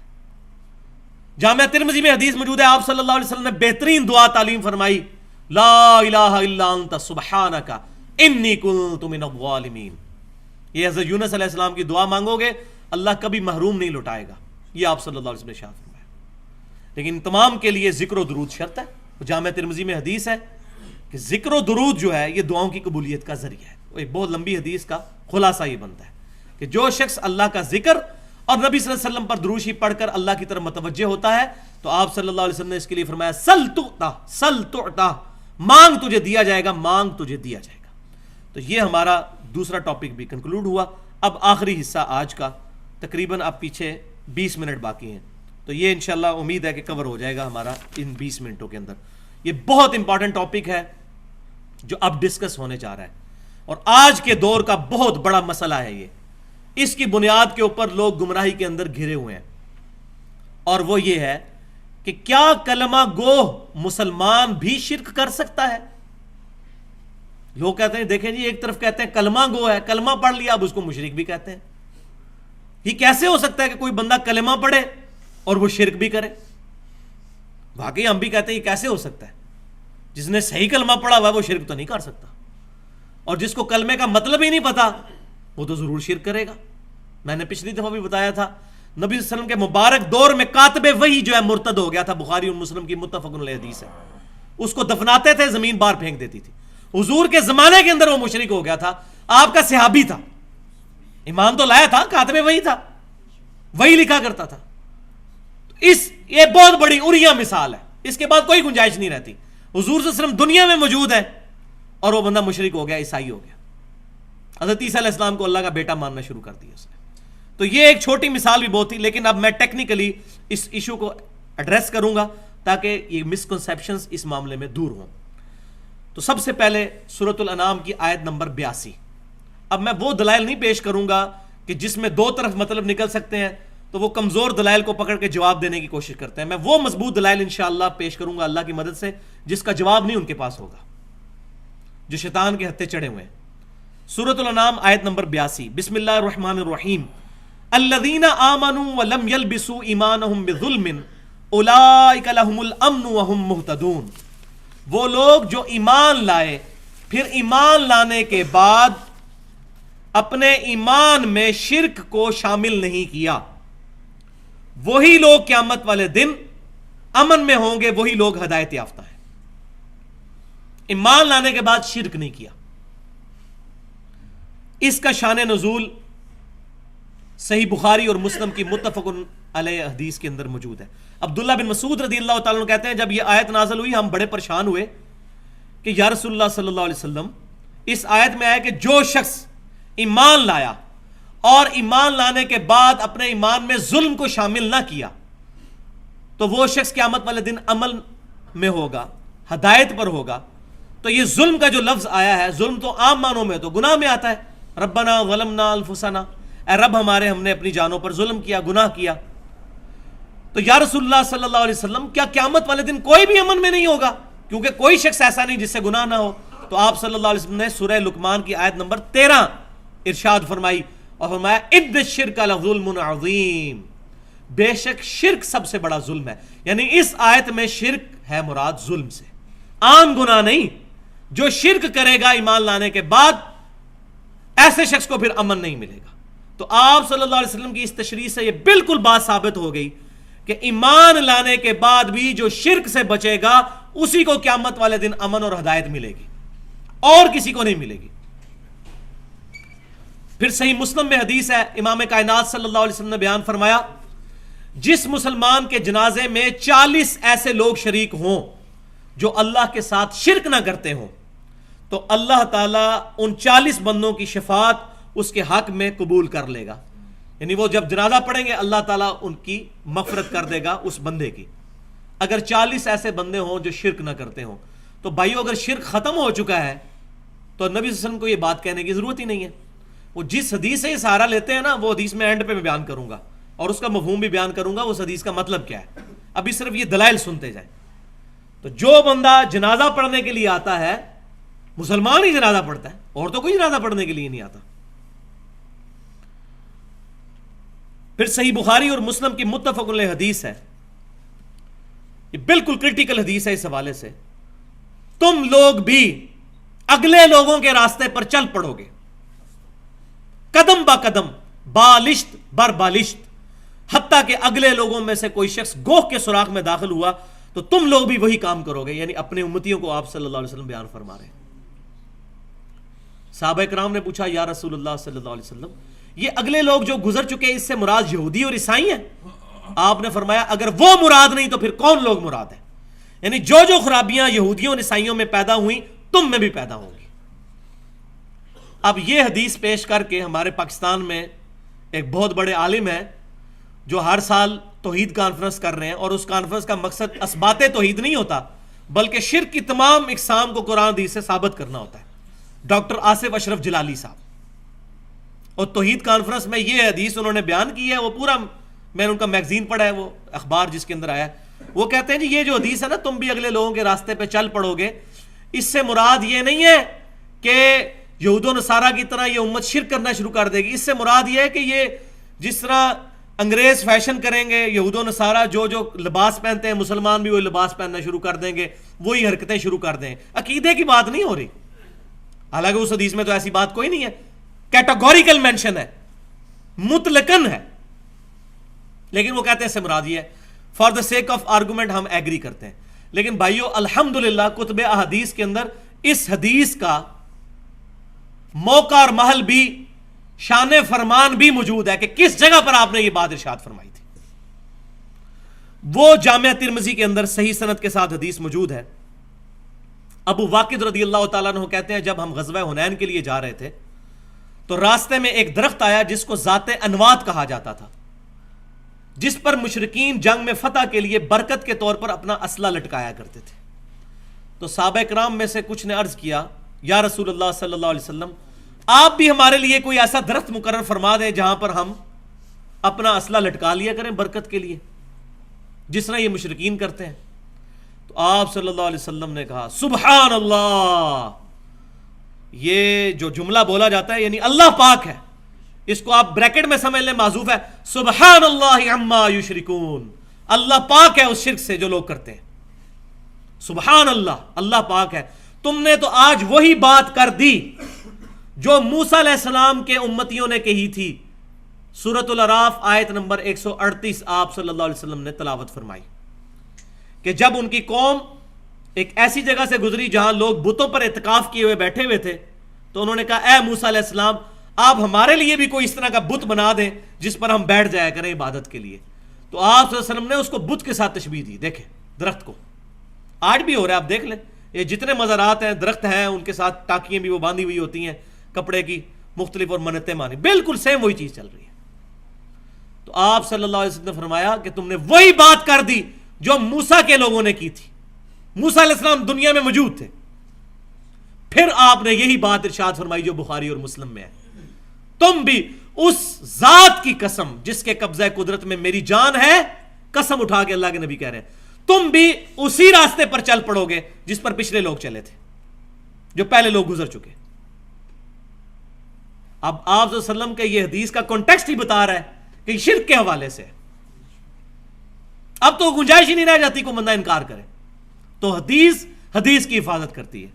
جامعہ ترمذی میں حدیث موجود ہے, آپ صلی اللہ علیہ وسلم نے بہترین دعا تعلیم فرمائی, لا الہ الا انت سبحانک انی کنت من الظالمین. یہ حضرت یونس علیہ السلام کی دعا مانگو گے اللہ کبھی محروم نہیں لوٹائے گا. یہ آپ صلی اللہ علیہ وسلم نے ارشاد فرمایا. لیکن تمام کے لیے ذکر و درود شرط ہے. جامعہ ترمذی میں حدیث ہے کہ ذکر و درود جو ہے یہ دعاؤں کی قبولیت کا ذریعہ ہے. ایک بہت لمبی حدیث کا خلاصہ یہ بنتا ہے کہ جو شخص اللہ کا ذکر اور نبی صلی اللہ علیہ وسلم پر درود شریف پڑھ کر اللہ کی طرف متوجہ ہوتا ہے تو آپ صلی اللہ علیہ وسلم نے اس کے لیے فرمایا سل تعطا, سل تعطا, مانگ تجھے دیا جائے گا, مانگ تجھے دیا جائے گا. تو یہ ہمارا دوسرا ٹاپک بھی کنکلوڈ ہوا. اب آخری حصہ آج کا, تقریباً اب پیچھے 20 منٹ باقی ہیں, تو یہ انشاءاللہ امید ہے کہ کور ہو جائے گا ہمارا ان 20 منٹوں کے اندر. یہ بہت امپورٹنٹ ٹاپک ہے جو اب ڈسکس ہونے جا رہا ہے, اور آج کے دور کا بہت بڑا مسئلہ ہے یہ. اس کی بنیاد کے اوپر لوگ گمراہی کے اندر گھرے ہوئے ہیں, اور وہ یہ ہے کہ کیا کلمہ گو مسلمان بھی شرک کر سکتا ہے؟ لوگ کہتے ہیں دیکھیں جی, ایک طرف کہتے ہیں کلمہ گو ہے, کلمہ پڑھ لیا, اب اس کو مشرک بھی کہتے ہیں. یہ کیسے ہو سکتا ہے کہ کوئی بندہ کلمہ پڑھے اور وہ شرک بھی کرے؟ واقعی ہم بھی کہتے ہیں یہ کیسے ہو سکتا ہے؟ جس نے صحیح کلمہ پڑھا ہوا ہے وہ شرک تو نہیں کر سکتا, اور جس کو کلمے کا مطلب ہی نہیں پتا وہ تو ضرور شرک کرے گا. میں نے پچھلی دفعہ بھی بتایا تھا, نبی صلی اللہ علیہ وسلم کے مبارک دور میں کاتب وحی جو ہے مرتد ہو گیا تھا. بخاری اور مسلم کی متفق علیہ حدیث ہے. اس کو دفناتے تھے, زمین باہر پھینک دیتی تھی. حضور کے زمانے کے اندر وہ مشرک ہو گیا تھا, آپ کا صحابی تھا, ایمان تو لایا تھا, کاتب وحی تھا, وہی لکھا کرتا تھا. یہ بہت بڑی اریہ مثال ہے، اس کے بعد کوئی گنجائش نہیں رہتی۔ حضور صلی اللہ علیہ وسلم دنیا میں موجود ہے اور وہ بندہ مشرک ہو گیا، عیسائی ہو گیا، حضرت عیسیٰ علیہ السلام کو اللہ کا بیٹا ماننا شروع کر دیا اس نے۔ تو یہ ایک چھوٹی مثال بھی بہت تھی، لیکن اب میں ٹیکنیکلی اس ایشو کو ایڈریس کروں گا تاکہ یہ مسکنسیپشنز اس معاملے میں دور ہوں۔ تو سب سے پہلے سورۃ الانعام کی آیت نمبر 82۔ اب میں وہ دلائل نہیں پیش کروں گا کہ جس میں دو طرف مطلب نکل سکتے ہیں، تو وہ کمزور دلائل کو پکڑ کے جواب دینے کی کوشش کرتے ہیں۔ میں وہ مضبوط دلائل انشاءاللہ پیش کروں گا اللہ کی مدد سے جس کا جواب نہیں ان کے پاس ہوگا، جو شیطان کے ہتھے چڑھے ہوئے ہیں۔ سورۃ الانعام آیت نمبر 82، بسم اللہ الرحمن الرحیم، الذین آمنوا ولم یلبسوا ایمانہم بظلم اولئک لہم الامن وہم مہتدون۔ وہ لوگ جو ایمان لائے پھر ایمان لانے کے بعد اپنے ایمان میں شرک کو شامل نہیں کیا، وہی لوگ قیامت والے دن امن میں ہوں گے، وہی لوگ ہدایت یافتہ ہیں۔ ایمان لانے کے بعد شرک نہیں کیا۔ اس کا شان نزول صحیح بخاری اور مسلم کی متفق علیہ حدیث کے اندر موجود ہے۔ عبداللہ بن مسعود رضی اللہ تعالیٰ عنہ کہتے ہیں جب یہ آیت نازل ہوئی ہم بڑے پریشان ہوئے کہ یا رسول اللہ صلی اللہ علیہ وسلم، اس آیت میں آیا کہ جو شخص ایمان لایا اور ایمان لانے کے بعد اپنے ایمان میں ظلم کو شامل نہ کیا تو وہ شخص قیامت والے دن عمل میں ہوگا، ہدایت پر ہوگا۔ تو یہ ظلم کا جو لفظ آیا ہے، ظلم تو عام معنوں میں تو گناہ میں آتا ہے، ربنا ظلمنا انفسنا، اے رب ہمارے ہم نے اپنی جانوں پر ظلم کیا، گناہ کیا۔ تو یا رسول اللہ صلی اللہ علیہ وسلم کیا قیامت والے دن کوئی بھی امن میں نہیں ہوگا؟ کیونکہ کوئی شخص ایسا نہیں جس سے گناہ نہ ہو۔ تو آپ صلی اللہ علیہ وسلم نے سورہ لقمان کی آیت نمبر 13 ارشاد فرمائی اور فرمایا ان الشرک لظلم عظیم، بے شک شرک سب سے بڑا ظلم ہے۔ یعنی اس آیت میں شرک ہے مراد ظلم سے، عام گناہ نہیں۔ جو شرک کرے گا ایمان لانے کے بعد ایسے شخص کو پھر امن نہیں ملے گا۔ تو آپ صلی اللہ علیہ وسلم کی اس تشریح سے یہ بالکل بات ثابت ہو گئی کہ ایمان لانے کے بعد بھی جو شرک سے بچے گا اسی کو قیامت والے دن امن اور ہدایت ملے گی، اور کسی کو نہیں ملے گی۔ پھر صحیح مسلم میں حدیث ہے، امام کائنات صلی اللہ علیہ وسلم نے بیان فرمایا جس مسلمان کے جنازے میں 40 ایسے لوگ شریک ہوں جو اللہ کے ساتھ شرک نہ کرتے ہوں تو اللہ تعالیٰ ان 40 بندوں کی شفاعت اس کے حق میں قبول کر لے گا۔ یعنی وہ جب جنازہ پڑھیں گے اللہ تعالیٰ ان کی مغفرت کر دے گا اس بندے کی، اگر 40 ایسے بندے ہوں جو شرک نہ کرتے ہوں۔ تو بھائیو اگر شرک ختم ہو چکا ہے تو نبی صلی اللہ علیہ وسلم کو یہ بات کہنے کی ضرورت ہی نہیں ہے۔ وہ جس حدیث سے یہ سہارا لیتے ہیں نا، وہ حدیث میں اینڈ پہ میں بیان کروں گا اور اس کا مفہوم بھی بیان کروں گا، اس حدیث کا مطلب کیا ہے۔ ابھی صرف یہ دلائل سنتے جائیں۔ تو جو بندہ جنازہ پڑھنے کے لیے آتا ہے، مسلمان ہی جنازہ پڑھتا ہے، اور تو کوئی جنازہ پڑھنے کے لیے نہیں آتا۔ پھر صحیح بخاری اور مسلم کی متفق علیہ حدیث ہے، یہ بالکل کرٹیکل حدیث ہے اس حوالے سے، تم لوگ بھی اگلے لوگوں کے راستے پر چل پڑو گے، قدم با قدم، بالشت بر بالشت، حتیٰ کہ اگلے لوگوں میں سے کوئی شخص گوہ کے سوراخ میں داخل ہوا تو تم لوگ بھی وہی کام کرو گے۔ یعنی اپنے امتیوں کو آپ صلی اللہ علیہ وسلم بیان فرما رہے ہیں۔ صحابہ کرام نے پوچھا یا رسول اللہ صلی اللہ علیہ وسلم، یہ اگلے لوگ جو گزر چکے اس سے مراد یہودی اور عیسائی ہیں؟ آپ نے فرمایا اگر وہ مراد نہیں تو پھر کون لوگ مراد ہیں؟ یعنی جو خرابیاں یہودیوں اور عیسائیوں میں پیدا ہوئیں تم میں بھی پیدا ہوں گی۔ اب یہ حدیث پیش کر کے ہمارے پاکستان میں ایک بہت بڑے عالم ہیں جو ہر سال توحید کانفرنس کر رہے ہیں، اور اس کانفرنس کا مقصد اثبات توحید نہیں ہوتا بلکہ شرک کی تمام اقسام کو قرآن حدیث سے ثابت کرنا ہوتا ہے، ڈاکٹر آصف اشرف جلالی صاحب۔ اور توحید کانفرنس میں یہ حدیث انہوں نے بیان کی ہے، وہ پورا میں نے ان کا میگزین پڑھا ہے، وہ اخبار جس کے اندر آیا ہے۔ وہ کہتے ہیں جی یہ جو حدیث ہے نا تم بھی اگلے لوگوں کے راستے پہ چل پڑو گے، اس سے مراد یہ نہیں ہے کہ یہود و نصارہ کی طرح یہ امت شرک کرنا شروع کر دے گی، اس سے مراد یہ ہے کہ یہ جس طرح انگریز فیشن کریں گے، یہود و نصارہ جو لباس پہنتے ہیں مسلمان بھی وہی لباس پہننا شروع کر دیں گے، وہی حرکتیں شروع کر دیں۔ عقیدے کی بات نہیں ہو رہی، حالانکہ اس حدیث میں تو ایسی بات کوئی نہیں ہے، کیٹاگوریکل مینشن ہے، مطلقاً ہے، لیکن وہ کہتے ہیں اس سے مراد یہ ہے۔ For the sake of argument ہم ایگری کرتے ہیں، لیکن بھائیو الحمدللہ کتب احادیث کے اندر اس حدیث کا موقع اور محل بھی، شان فرمان بھی موجود ہے کہ کس جگہ پر آپ نے یہ بات ارشاد فرمائی تھی۔ وہ جامعہ ترمذی کے اندر صحیح سند کے ساتھ حدیث موجود ہے. ابو واقد رضی اللہ تعالیٰ عنہ کہتے ہیں جب ہم غزوہ حنین کے لیے جا رہے تھے تو راستے میں ایک درخت آیا جس کو ذات انوات کہا جاتا تھا، جس پر مشرکین جنگ میں فتح کے لیے برکت کے طور پر اپنا اسلحہ لٹکایا کرتے تھے. تو صحابہ کرام میں سے کچھ نے عرض کیا یا رسول اللہ صلی اللہ علیہ وسلم آپ بھی ہمارے لیے کوئی ایسا درخت مقرر فرما دیں جہاں پر ہم اپنا اسلحہ لٹکا لیا کریں برکت کے لیے، جس طرح یہ مشرکین کرتے ہیں. تو آپ صلی اللہ علیہ وسلم نے کہا سبحان اللہ، یہ جو جملہ بولا جاتا ہے یعنی اللہ پاک ہے، اس کو آپ بریکٹ میں سمجھ لیں، معذوف ہے سبحان اللہ عما یشرکون، اللہ پاک ہے اس شرک سے جو لوگ کرتے ہیں. سبحان اللہ، اللہ پاک ہے. تم نے تو آج وہی بات کر دی جو موسیٰ علیہ السلام کے امتیوں نے کہی تھی. سورۃ الاعراف آیت نمبر 138 آپ صلی اللہ علیہ وسلم نے تلاوت فرمائی کہ جب ان کی قوم ایک ایسی جگہ سے گزری جہاں لوگ بتوں پر اعتکاف کیے ہوئے بیٹھے ہوئے تھے تو انہوں نے کہا اے موسیٰ علیہ السلام آپ ہمارے لیے بھی کوئی اس طرح کا بت بنا دیں جس پر ہم بیٹھ جایا کریں عبادت کے لیے. تو آپ صلی اللہ علیہ وسلم نے اس کو بت کے ساتھ تشبیہ دی. دیکھیں درخت کو آج بھی ہو رہا ہے، آپ دیکھ لیں یہ جتنے مزارات ہیں درخت ہیں ان کے ساتھ ٹاکیاں بھی وہ باندھی ہوئی ہوتی ہیں کپڑے کی مختلف اور منتیں مانی، بالکل سیم وہی چیز چل رہی ہے. تو آپ صلی اللہ علیہ وسلم نے فرمایا کہ تم نے وہی بات کر دی جو موسیٰ کے لوگوں نے کی تھی. موسیٰ علیہ السلام دنیا میں موجود تھے، پھر آپ نے یہی بات ارشاد فرمائی جو بخاری اور مسلم میں ہے، تم بھی اس ذات کی قسم جس کے قبضہ قدرت میں میری جان ہے، قسم اٹھا کے اللہ کے نبی کہہ رہے ہیں تم بھی اسی راستے پر چل پڑو گے جس پر پچھلے لوگ چلے تھے، جو پہلے لوگ گزر چکے. اب آپ صلی اللہ علیہ وسلم کے یہ حدیث کا کانٹیکسٹ ہی بتا رہا ہے کہ شرک کے حوالے سے اب تو گنجائش ہی نہیں رہ جاتی کوئی بندہ انکار کرے. تو حدیث کی حفاظت کرتی ہے،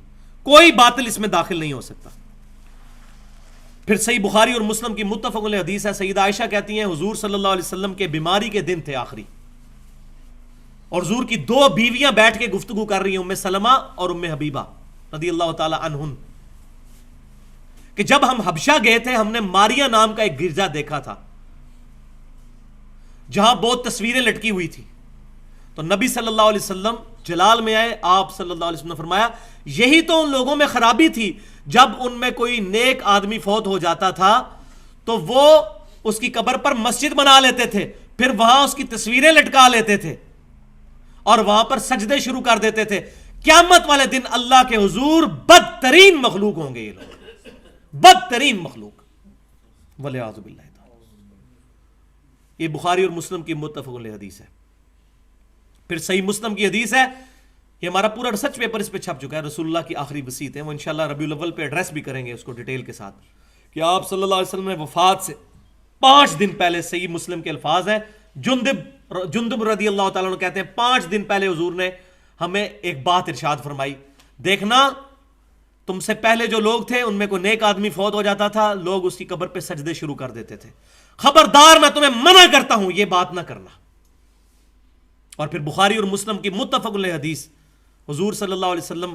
کوئی باطل اس میں داخل نہیں ہو سکتا. پھر صحیح بخاری اور مسلم کی متفق علیہ حدیث ہے، سیدہ عائشہ کہتی ہیں حضور صلی اللہ علیہ وسلم کے بیماری کے دن تھے آخری، اور حضور کی دو بیویاں بیٹھ کے گفتگو کر رہی ہیں، ام سلمہ اور ام حبیبہ رضی اللہ تعالی عنہن، کہ جب ہم حبشہ گئے تھے ہم نے ماریا نام کا ایک گرجا دیکھا تھا جہاں بہت تصویریں لٹکی ہوئی تھی. تو نبی صلی اللہ علیہ وسلم جلال میں آئے، آپ صلی اللہ علیہ وسلم نے فرمایا یہی تو ان لوگوں میں خرابی تھی، جب ان میں کوئی نیک آدمی فوت ہو جاتا تھا تو وہ اس کی قبر پر مسجد بنا لیتے تھے، پھر وہاں اس کی تصویریں لٹکا لیتے تھے اور وہاں پر سجدے شروع کر دیتے تھے. قیامت والے دن اللہ کے حضور بدترین مخلوق ہوں گے یہ لوگ، بدترین مخلوق، والعیاذ باللہ. یہ بخاری اور مسلم کی متفق علیہ حدیث ہے. پھر صحیح مسلم کی حدیث ہے، یہ ہمارا پورا ریسرچ پیپر اس پہ چھپ چکا ہے، رسول اللہ کی آخری وصیت ہے، وہ انشاءاللہ ربیع الاول پہ ایڈریس بھی کریں گے اس کو ڈیٹیل کے ساتھ، کہ آپ صلی اللہ علیہ وسلم نے وفات سے 5 دن پہلے، صحیح مسلم کے الفاظ ہیں، جندب رضی اللہ تعالیٰ عنہ کہتے ہیں 5 دن پہلے حضور نے ہمیں ایک بات ارشاد فرمائی، دیکھنا تم سے پہلے جو لوگ تھے ان میں کوئی نیک آدمی فوت ہو جاتا تھا، لوگ اس کی قبر پہ سجدے شروع کر دیتے تھے، خبردار میں تمہیں منع کرتا ہوں یہ بات نہ کرنا. اور پھر بخاری اور مسلم کی متفق علیہ حدیث، حضور صلی اللہ علیہ وسلم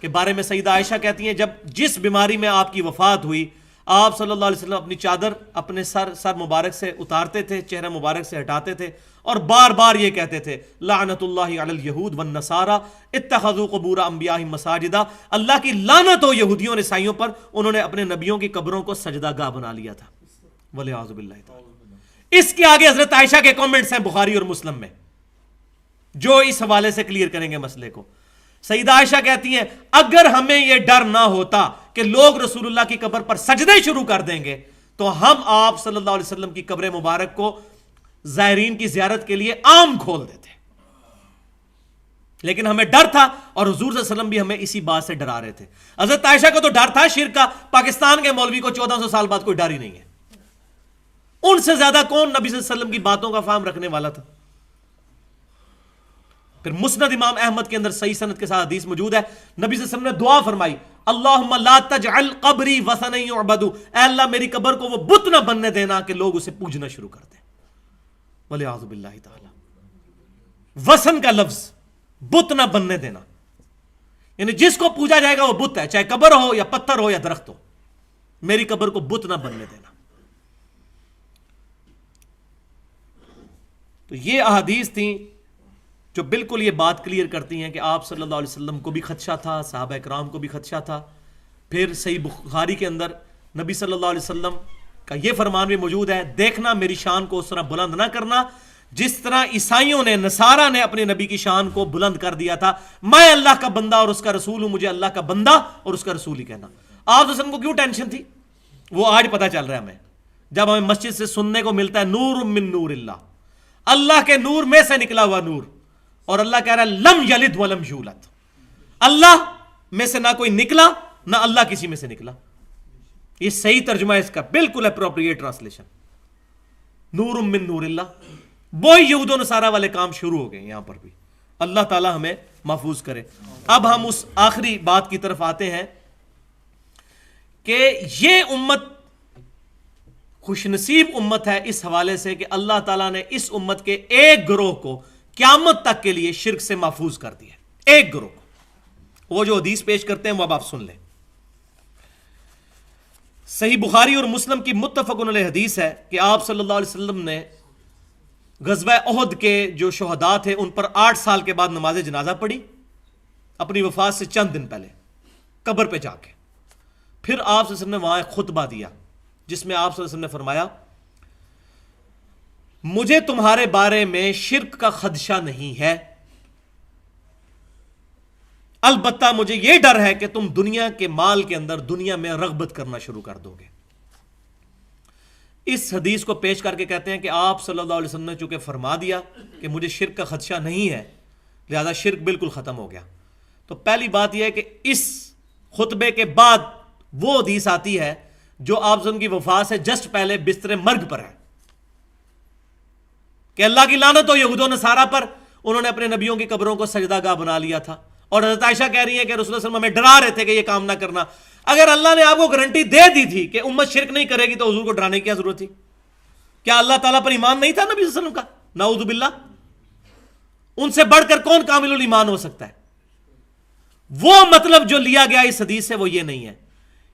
کے بارے میں سیدہ عائشہ کہتی ہیں جب جس بیماری میں آپ کی وفات ہوئی آپ صلی اللہ علیہ وسلم اپنی چادر اپنے سر مبارک سے اتارتے تھے، چہرہ مبارک سے ہٹاتے تھے اور بار بار یہ کہتے تھے لعنت اللہ علی الیہود والنصارى اتخذوا قبور انبیائہم مساجدا، اللہ کی لعنت ہو یہودیوں اور عیسائیوں پر، انہوں نے اپنے نبیوں کی قبروں کو سجدہ گاہ بنا لیا تھا. والعیاذ باللہ تعالی. اس کے آگے حضرت عائشہ کے کامنٹس ہیں بخاری اور مسلم میں جو اس حوالے سے کلیئر کریں گے مسئلے کو. سیدہ عائشہ کہتی ہیں اگر ہمیں یہ ڈر نہ ہوتا کہ لوگ رسول اللہ کی قبر پر سجدے شروع کر دیں گے تو ہم آپ صلی اللہ علیہ وسلم کی قبر مبارک کو زائرین کی زیارت کے لیے عام کھول دیتے، لیکن ہمیں ڈر تھا اور حضور صلی اللہ علیہ وسلم بھی ہمیں اسی بات سے ڈرا رہے تھے. حضرت عائشہ کو تو ڈر تھا شرک کا، پاکستان کے مولوی کو 1400 سال بعد کوئی ڈر ہی نہیں ہے. ان سے زیادہ کون نبی صلی اللہ علیہ وسلم کی باتوں کا فہم رکھنے والا تھا. پھر مسند امام احمد کے اندر صحیح سند کے ساتھ حدیث موجود ہے، نبی صلی اللہ علیہ وسلم نے دعا فرمائی اللہم لا تجعل قبری وثنا یعبد، اے اللہ میری قبر کو وہ بت نہ بننے دینا کہ لوگ اسے پوجنا شروع کر دیں. والعیاذ باللہ تعالی. وثن کا لفظ بت نہ بننے دینا، یعنی جس کو پوجا جائے گا وہ بت ہے، چاہے قبر ہو یا پتھر ہو یا درخت ہو، میری قبر کو بت نہ بننے دینا. تو یہ احادیث تھیں جو بالکل یہ بات کلیئر کرتی ہیں کہ آپ صلی اللہ علیہ وسلم کو بھی خدشہ تھا، صحابہ کرام کو بھی خدشہ تھا. پھر صحیح بخاری کے اندر نبی صلی اللہ علیہ وسلم کا یہ فرمان بھی موجود ہے، دیکھنا میری شان کو اس طرح بلند نہ کرنا جس طرح عیسائیوں نے، نصارہ نے اپنے نبی کی شان کو بلند کر دیا تھا. میں اللہ کا بندہ اور اس کا رسول ہوں، مجھے اللہ کا بندہ اور اس کا رسول ہی کہنا. آپ وسلم کو کیوں ٹینشن تھی؟ وہ آج پتہ چل رہا ہے ہمیں، جب ہمیں مسجد سے سننے کو ملتا ہے نور من نور اللہ، اللہ کے نور میں سے نکلا ہوا نور. اور اللہ کہہ رہا ہے لم یلد ولم یولد، اللہ میں سے نہ کوئی نکلا نہ اللہ کسی میں سے نکلا. یہ صحیح ترجمہ ہے اس کا، بالکل اپروپریٹ ٹرانسلیشن، نور من نور اللہ. وہی یہود و نصارہ والے کام شروع ہو گئے یہاں پر بھی. اللہ تعالی ہمیں محفوظ کرے. اب ہم اس آخری بات کی طرف آتے ہیں کہ یہ امت خوش نصیب امت ہے اس حوالے سے کہ اللہ تعالیٰ نے اس امت کے ایک گروہ کو قیامت تک کے لیے شرک سے محفوظ کر دیا. ایک گروہ کو. وہ جو حدیث پیش کرتے ہیں وہ اب آپ سن لیں. صحیح بخاری اور مسلم کی متفق علیہ حدیث ہے کہ آپ صلی اللہ علیہ وسلم نے غزوہ احد کے جو شہداء تھے ان پر 8 سال کے بعد نماز جنازہ پڑھی، اپنی وفات سے چند دن پہلے قبر پہ جا کے. پھر آپ صلی اللہ علیہ وسلم نے وہاں ایک خطبہ دیا جس میں آپ صلی اللہ علیہ وسلم نے فرمایا مجھے تمہارے بارے میں شرک کا خدشہ نہیں ہے، البتہ مجھے یہ ڈر ہے کہ تم دنیا کے مال کے اندر دنیا میں رغبت کرنا شروع کر دو گے. اس حدیث کو پیش کر کے کہتے ہیں کہ آپ صلی اللہ علیہ وسلم نے چونکہ فرما دیا کہ مجھے شرک کا خدشہ نہیں ہے لہذا شرک بالکل ختم ہو گیا. تو پہلی بات یہ ہے کہ اس خطبے کے بعد وہ حدیث آتی ہے جو آپ صلی اللہ علیہ وسلم کی وفات سے جسٹ پہلے بستر مرگ پر ہے کہ اللہ کی لعنت ہو یہود و نصارہ پر، انہوں نے اپنے نبیوں کی قبروں کو سجدہ گاہ بنا لیا تھا. اور حضرت عائشہ کہہ رہی ہے کہ رسول اللہ صلی اللہ علیہ وسلم ہمیں ڈرا رہے تھے کہ یہ کام نہ کرنا. اگر اللہ نے آپ کو گارنٹی دے دی تھی کہ امت شرک نہیں کرے گی تو حضور کو ڈرانے کی کیا ضرورت تھی؟ کیا اللہ تعالیٰ پر ایمان نہیں تھا نبی صلی اللہ علیہ وسلم کا؟ نعوذ باللہ. ان سے بڑھ کر کون کامل الایمان ہو سکتا ہے؟ وہ مطلب جو لیا گیا اس حدیث سے وہ یہ نہیں ہے.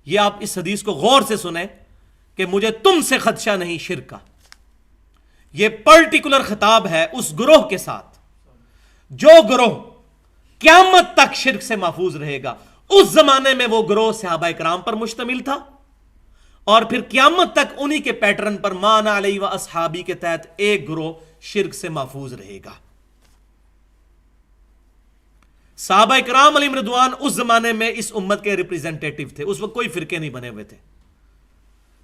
یہ آپ اس حدیث کو غور سے سنیں کہ مجھے تم سے خدشہ نہیں شرک کا. یہ پرٹیکولر خطاب ہے اس گروہ کے ساتھ جو گروہ قیامت تک شرک سے محفوظ رہے گا. اس زمانے میں وہ گروہ صحابہ کرام پر مشتمل تھا اور پھر قیامت تک انہی کے پیٹرن پر مان علی و اصحابی کے تحت ایک گروہ شرک سے محفوظ رہے گا. صحابہ کرام علیہم رضوان اس زمانے میں اس امت کے ریپریزنٹیٹیو تھے، اس وقت کوئی فرقے نہیں بنے ہوئے تھے.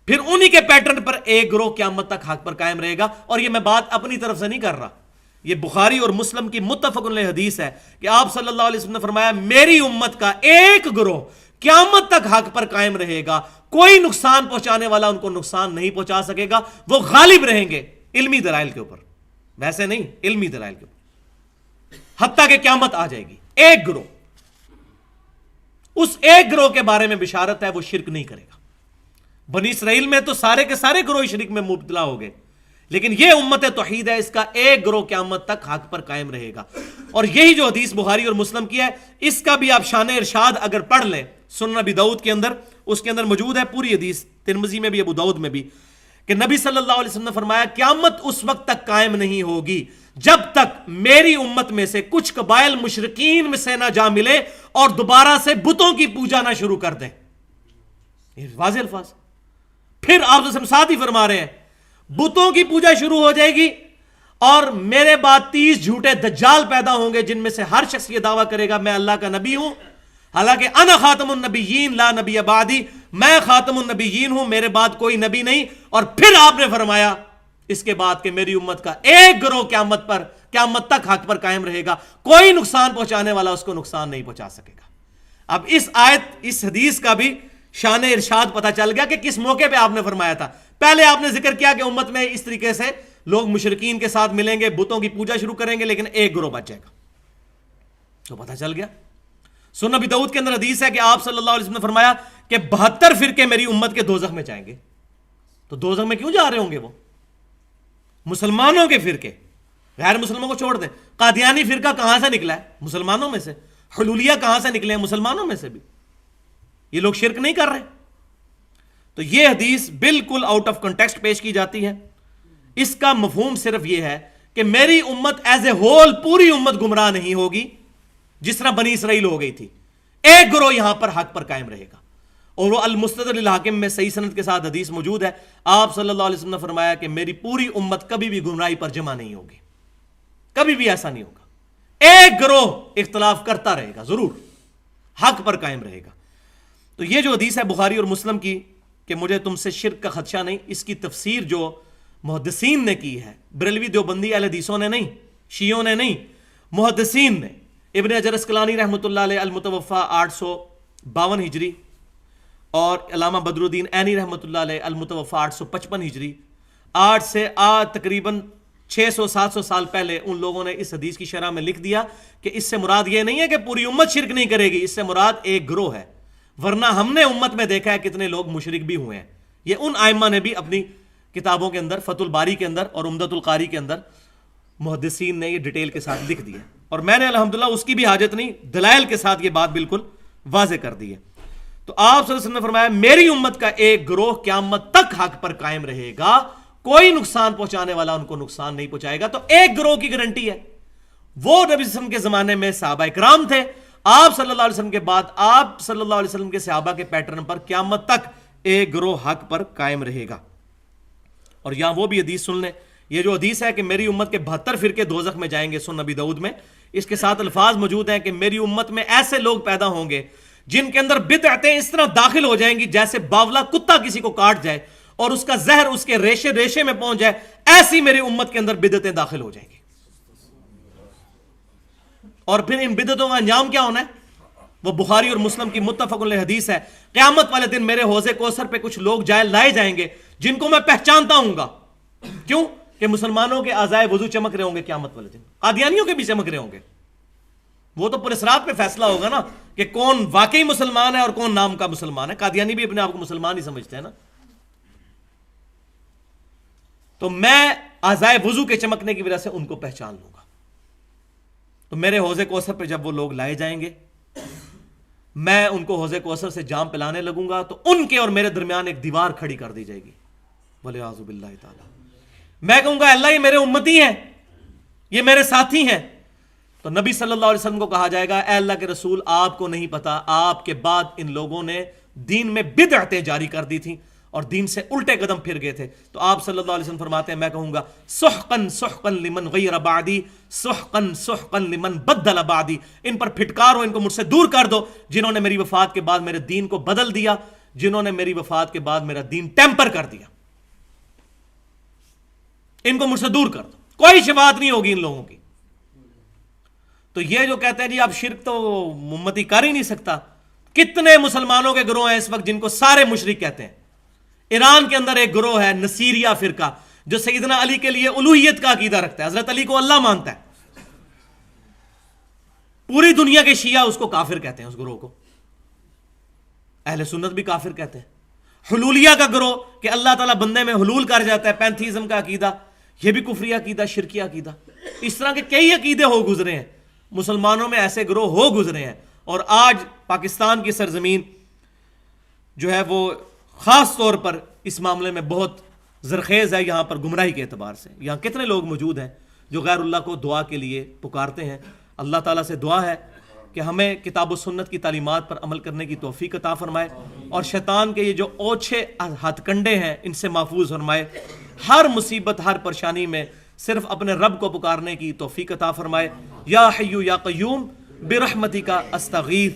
پھر انہی کے پیٹرن پر ایک گروہ قیامت تک حق پر قائم رہے گا. اور یہ میں بات اپنی طرف سے نہیں کر رہا، یہ بخاری اور مسلم کی متفق علیہ حدیث ہے کہ آپ صلی اللہ علیہ وسلم نے فرمایا میری امت کا ایک گروہ قیامت تک حق پر قائم رہے گا، کوئی نقصان پہنچانے والا ان کو نقصان نہیں پہنچا سکے گا، وہ غالب رہیں گے علمی دلائل کے اوپر، ویسے نہیں، علمی دلائل کے اوپر، حتیٰ کہ قیامت آ جائے گی. ایک گروہ، اس ایک گروہ کے بارے میں بشارت ہے وہ شرک نہیں کرے گا. بنی اسرائیل میں تو سارے کے سارے گروہ شرک میں مبتلا ہو گئے، لیکن یہ امت توحید ہے، اس کا ایک گروہ قیامت تک حق پر قائم رہے گا. اور یہی جو حدیث بخاری اور مسلم کی ہے اس کا بھی آپ شان ارشاد اگر پڑھ لیں سنن ابی داؤد کے اندر، اس کے اندر موجود ہے پوری حدیث، ترمذی میں بھی ابو داؤد میں بھی، کہ نبی صلی اللہ علیہ وسلم نے فرمایا قیامت اس وقت تک قائم نہیں ہوگی جب تک میری امت میں سے کچھ قبائل مشرکین میں سے نہ جا ملے اور دوبارہ سے بتوں کی پوجا نہ شروع کر دیں. یہ واضح الفاظ. پھر آپ ساتھ ہی فرما رہے ہیں بتوں کی پوجا شروع ہو جائے گی اور میرے بعد 30 جھوٹے دجال پیدا ہوں گے جن میں سے ہر شخص یہ دعویٰ کرے گا میں اللہ کا نبی ہوں، حالانکہ انا خاتم النبیین لا نبی بعدی، میں خاتم النبیین ہوں، میرے بعد کوئی نبی نہیں. اور پھر آپ نے فرمایا اس کے بعد کہ میری امت کا ایک گروہ قیامت تک حق پر قائم رہے گا، کوئی نقصان پہنچانے والا اس کو نقصان نہیں پہنچا سکے گا. اب اس آیت، اس حدیث کا بھی شان ارشاد پتہ چل گیا کہ کس موقع پہ آپ نے فرمایا تھا. پہلے آپ نے ذکر کیا کہ امت میں اس طریقے سے لوگ مشرکین کے ساتھ ملیں گے، بتوں کی پوجا شروع کریں گے، لیکن ایک گروہ بچ جائے گا. تو پتہ چل گیا. سنن ابی داؤد کے اندر حدیث ہے کہ آپ صلی اللہ علیہ وسلم نے فرمایا کہ 72 فرقے میری امت کے دوزخ میں جائیں گے. تو دوزخ میں کیوں جا رہے ہوں گے؟ وہ مسلمانوں کے فرقے، غیر مسلموں کو چھوڑ دیں. قادیانی فرقہ کہاں سے نکلا ہے؟ مسلمانوں میں سے. حلولیہ کہاں سے نکلے ہیں؟ مسلمانوں میں سے بھی. یہ لوگ شرک نہیں کر رہے. تو یہ حدیث بالکل آؤٹ آف کنٹیکسٹ پیش کی جاتی ہے. اس کا مفہوم صرف یہ ہے کہ میری امت ایز اے ہول پوری امت گمراہ نہیں ہوگی جس طرح بنی اسرائیل ہو گئی تھی. ایک گروہ یہاں پر حق پر قائم رہے گا. اور وہ المستدرک للحاکم میں صحیح سند کے ساتھ حدیث موجود ہے. آپ صلی اللہ علیہ وسلم نے فرمایا کہ میری پوری امت کبھی بھی گمراہی پر جمع نہیں ہوگی, کبھی بھی ایسا نہیں ہوگا. ایک گروہ اختلاف کرتا رہے گا, ضرور حق پر قائم رہے گا. تو یہ جو حدیث ہے بخاری اور مسلم کی کہ مجھے تم سے شرک کا خدشہ نہیں, اس کی تفسیر جو محدثین نے کی ہے, بریلوی دیوبندی اہل حدیثوں نے نہیں, شیعوں نے نہیں, محدثین نے. ابن حجر اسقلانی رحمۃ اللہ علیہ المتوفی 852 ہجری اور علامہ بدر الدین عینی رحمۃ اللہ علیہ المتوفی 855 ہجری, آج سے تقریباً 600-700 سال پہلے ان لوگوں نے اس حدیث کی شرح میں لکھ دیا کہ اس سے مراد یہ نہیں ہے کہ پوری امت شرک نہیں کرے گی, اس سے مراد ایک گروہ ہے. ورنہ ہم نے امت میں دیکھا ہے کتنے لوگ مشرک بھی ہوئے ہیں. یہ ان ائمہ نے بھی اپنی کتابوں کے اندر, فتح الباری کے اندر اور عمدۃ القاری کے اندر, محدثین نے یہ ڈیٹیل کے ساتھ لکھ دیا. اور میں نے الحمدللہ اس کی بھی حاجت نہیں, دلائل کے ساتھ یہ بات بالکل واضح کر دی ہے. تو آپ صلی اللہ علیہ وسلم نے فرمایا میری امت کا ایک گروہ قیامت تک حق پر قائم رہے گا, کوئی نقصان پہنچانے والا ان کو نقصان نہیں پہنچائے گا. تو ایک گروہ کی گارنٹی ہے, وہ نبی صلی اللہ علیہ وسلم کے زمانے میں صحابہ کرام تھے. آپ صلی اللہ علیہ وسلم کے بعد آپ صلی اللہ علیہ وسلم کے صحابہ کے پیٹرن پر قیامت تک ایک گروہ حق پر قائم رہے گا. اور یہاں وہ بھی حدیث سن لیں, یہ جو حدیث ہے کہ میری امت کے 72 فرقے دوزخ میں جائیں گے, سنن نبی داؤد میں اس کے ساتھ الفاظ موجود ہیں کہ میری امت میں ایسے لوگ پیدا ہوں گے جن کے اندر بدعتیں اس طرح داخل ہو جائیں گی جیسے باولا کتا کسی کو کاٹ جائے اور اس کا زہر اس کے ریشے ریشے میں پہنچ جائے, ایسی میری امت کے اندر بدعتیں داخل ہو جائیں گی. اور پھر ان بدعتوں کا انجام کیا ہونا ہے, وہ بخاری اور مسلم کی متفق علیہ حدیث ہے. قیامت والے دن میرے حوض کوثر پہ کچھ لوگ لائے جائیں گے جن کو میں پہچانتا ہوں گا. کیوں کہ مسلمانوں کے اعضائے وضو چمک رہے ہوں گے قیامت والے دن, قادیانیوں کے بھی چمک رہے ہوں گے. وہ تو پورے صراط پہ فیصلہ ہوگا نا کہ کون واقعی مسلمان ہے اور کون نام کا مسلمان ہے. قادیانی بھی اپنے آپ کو مسلمان ہی سمجھتے ہیں نا. تو میں اعضائے وضو کے چمکنے کی وجہ سے ان کو پہچان لوں گا. تو میرے حوض کوثر پہ جب وہ لوگ لائے جائیں گے, میں ان کو حوض کوثر سے جام پلانے لگوں گا تو ان کے اور میرے درمیان ایک دیوار کھڑی کر دی جائے گی, وَلِعَاذُ بِاللَّهِ تعالی. میں کہوں گا اللہ یہ میرے امتی ہیں, یہ میرے ساتھی ہیں. تو نبی صلی اللہ علیہ وسلم کو کہا جائے گا اے اللہ کے رسول آپ کو نہیں پتا آپ کے بعد ان لوگوں نے دین میں بدعتیں جاری کر دی تھیں اور دین سے الٹے قدم پھر گئے تھے. تو آپ صلی اللہ علیہ وسلم فرماتے ہیں میں کہوں گا سحقا سحقا لمن غیر بعدی سحقا سحقا لمن بدل بعدی. ان پر پھٹکارو, ان کو مجھ سے دور کر دو جنہوں نے میری وفات کے بعد میرے دین کو بدل دیا, جنہوں نے میری وفات کے بعد میرا دین ٹیمپر کر دیا. ان کو مجھ سے دور کر دو, کوئی شفاعت نہیں ہوگی ان لوگوں کی. تو یہ جو کہتے ہیں جی اب شرک تو امتی کر ہی نہیں سکتا, کتنے مسلمانوں کے گروہ ہیں اس وقت جن کو سارے مشرک کہتے ہیں. ایران کے اندر ایک گروہ ہے نصیریہ فرقہ جو سیدنا علی کے لیے الوہیت کا عقیدہ رکھتا ہے, حضرت علی کو اللہ مانتا ہے. پوری دنیا کے شیعہ اس کو کافر کہتے ہیں, اس گروہ کو اہل سنت بھی کافر کہتے ہیں. حلولیہ کا گروہ کہ اللہ تعالیٰ بندے میں حلول کر جاتا ہے, پینتھیزم کا عقیدہ, یہ بھی کفری عقیدہ, شرکی عقیدہ. اس طرح کے کئی عقیدے ہو گزرے ہیں مسلمانوں میں, ایسے گروہ ہو گزرے ہیں. اور آج پاکستان کی سرزمین جو ہے وہ خاص طور پر اس معاملے میں بہت زرخیز ہے, یہاں پر گمراہی کے اعتبار سے. یہاں کتنے لوگ موجود ہیں جو غیر اللہ کو دعا کے لیے پکارتے ہیں. اللہ تعالیٰ سے دعا ہے کہ ہمیں کتاب و سنت کی تعلیمات پر عمل کرنے کی توفیق عطا فرمائے اور شیطان کے یہ جو اوچھے ہتھ کنڈے ہیں ان سے محفوظ فرمائے. ہر مصیبت ہر پریشانی میں صرف اپنے رب کو پکارنے کی توفیق عطا فرمائے. یا حیو یا قیوم برحمتک استغیث.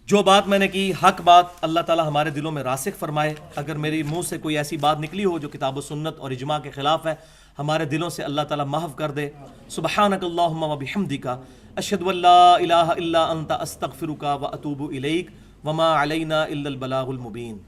جو بات میں نے کی حق بات اللہ تعالی ہمارے دلوں میں راسخ فرمائے. اگر میری منہ سے کوئی ایسی بات نکلی ہو جو کتاب و سنت اور اجماع کے خلاف ہے, ہمارے دلوں سے اللہ تعالی محو کر دے. سبحانک اللہم و بحمدک اشہد ان لا الہ الا انت استغفرک و اتوب الیک وما علینا الا البلاغ المبین.